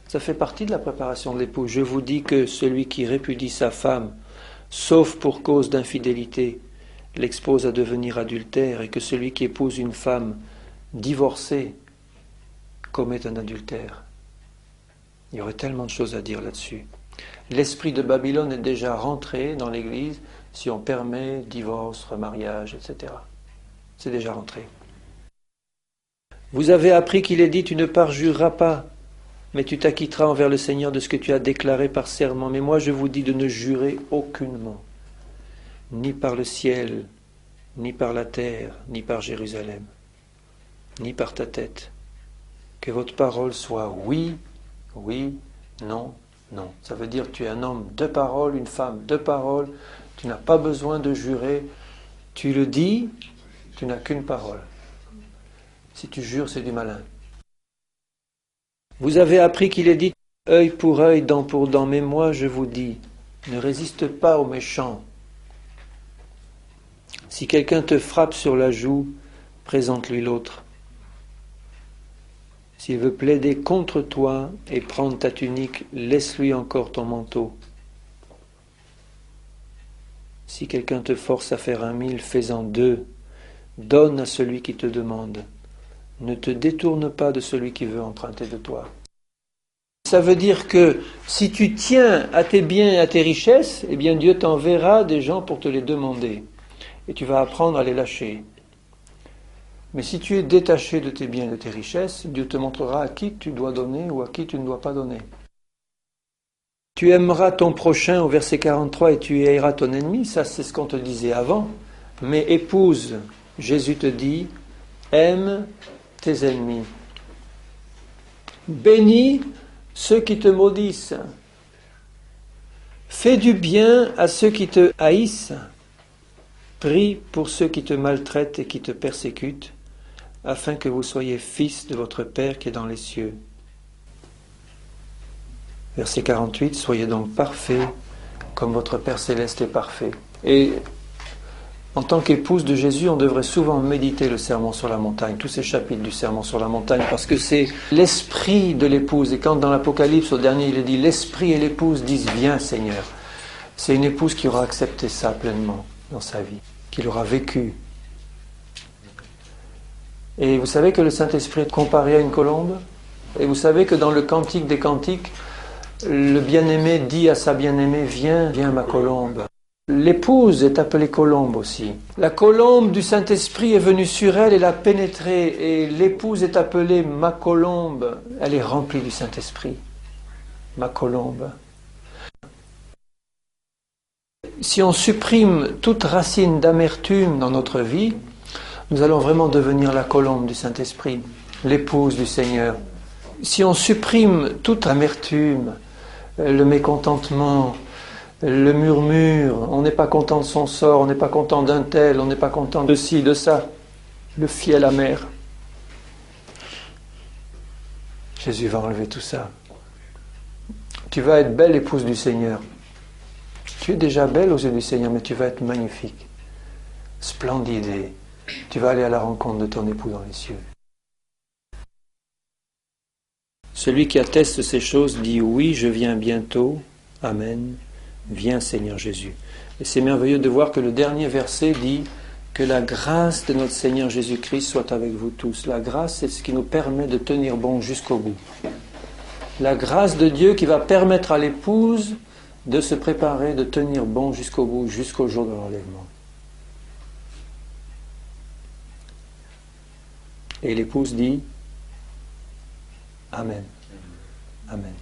Speaker 1: ça fait partie de la préparation de l'épouse. Je vous dis que celui qui répudie sa femme, sauf pour cause d'infidélité, l'expose à devenir adultère, et que celui qui épouse une femme divorcée commet un adultère. Il y aurait tellement de choses à dire là-dessus. L'esprit de Babylone est déjà rentré dans l'Église si on permet divorce, remariage, etc. C'est déjà rentré. Vous avez appris qu'il est dit, tu ne parjureras pas, mais tu t'acquitteras envers le Seigneur de ce que tu as déclaré par serment. Mais moi je vous dis de ne jurer aucunement, ni par le ciel, ni par la terre, ni par Jérusalem, ni par ta tête. Que votre parole soit oui, oui, non, non. Ça veut dire que tu es un homme de parole, une femme de parole. Tu n'as pas besoin de jurer. Tu le dis, tu n'as qu'une parole. Si tu jures, c'est du malin. Vous avez appris qu'il est dit œil pour œil, dent pour dent. Mais moi, je vous dis, ne résiste pas aux méchants. Si quelqu'un te frappe sur la joue, présente-lui l'autre. S'il veut plaider contre toi et prendre ta tunique, laisse-lui encore ton manteau. Si quelqu'un te force à faire 1 000, fais-en 2. Donne à celui qui te demande. Ne te détourne pas de celui qui veut emprunter de toi. Ça veut dire que si tu tiens à tes biens et à tes richesses, eh bien Dieu t'enverra des gens pour te les demander. Et tu vas apprendre à les lâcher. Mais si tu es détaché de tes biens et de tes richesses, Dieu te montrera à qui tu dois donner ou à qui tu ne dois pas donner. Tu aimeras ton prochain au verset 43 et tu haïras ton ennemi, ça c'est ce qu'on te disait avant. Mais épouse, Jésus te dit, aime tes ennemis. Bénis ceux qui te maudissent. Fais du bien à ceux qui te haïssent. Prie pour ceux qui te maltraitent et qui te persécutent, afin que vous soyez fils de votre Père qui est dans les cieux. Verset 48, soyez donc parfaits comme votre Père céleste est parfait. Et en tant qu'épouse de Jésus, on devrait souvent méditer le sermon sur la montagne, tous ces chapitres du sermon sur la montagne, parce que c'est l'esprit de l'épouse. Et quand dans l'Apocalypse, au dernier, il est dit, l'esprit et l'épouse disent, viens Seigneur. C'est une épouse qui aura accepté ça pleinement dans sa vie, qui l'aura vécu. Et vous savez que le Saint-Esprit est comparé à une colombe? Et vous savez que dans le Cantique des Cantiques, le bien-aimé dit à sa bien-aimée, viens, viens ma colombe. L'épouse est appelée colombe aussi. La colombe du Saint-Esprit est venue sur elle et l'a pénétrée. Et l'épouse est appelée ma colombe. Elle est remplie du Saint-Esprit. Ma colombe. Si on supprime toute racine d'amertume dans notre vie, nous allons vraiment devenir la colombe du Saint-Esprit, l'épouse du Seigneur. Si on supprime toute amertume, le mécontentement, le murmure, on n'est pas content de son sort, on n'est pas content d'un tel, on n'est pas content de ci, de ça, le fiel amer. Jésus va enlever tout ça. Tu vas être belle épouse du Seigneur. Tu es déjà belle aux yeux du Seigneur, mais tu vas être magnifique, splendide, et tu vas aller à la rencontre de ton époux dans les cieux. Celui qui atteste ces choses dit oui, je viens bientôt. Amen. Viens Seigneur Jésus. Et c'est merveilleux de voir que le dernier verset dit que la grâce de notre Seigneur Jésus-Christ soit avec vous tous. La grâce, c'est ce qui nous permet de tenir bon jusqu'au bout. La grâce de Dieu qui va permettre à l'épouse de se préparer, de tenir bon jusqu'au bout, jusqu'au jour de l'enlèvement. Et l'épouse dit Amen. Amen.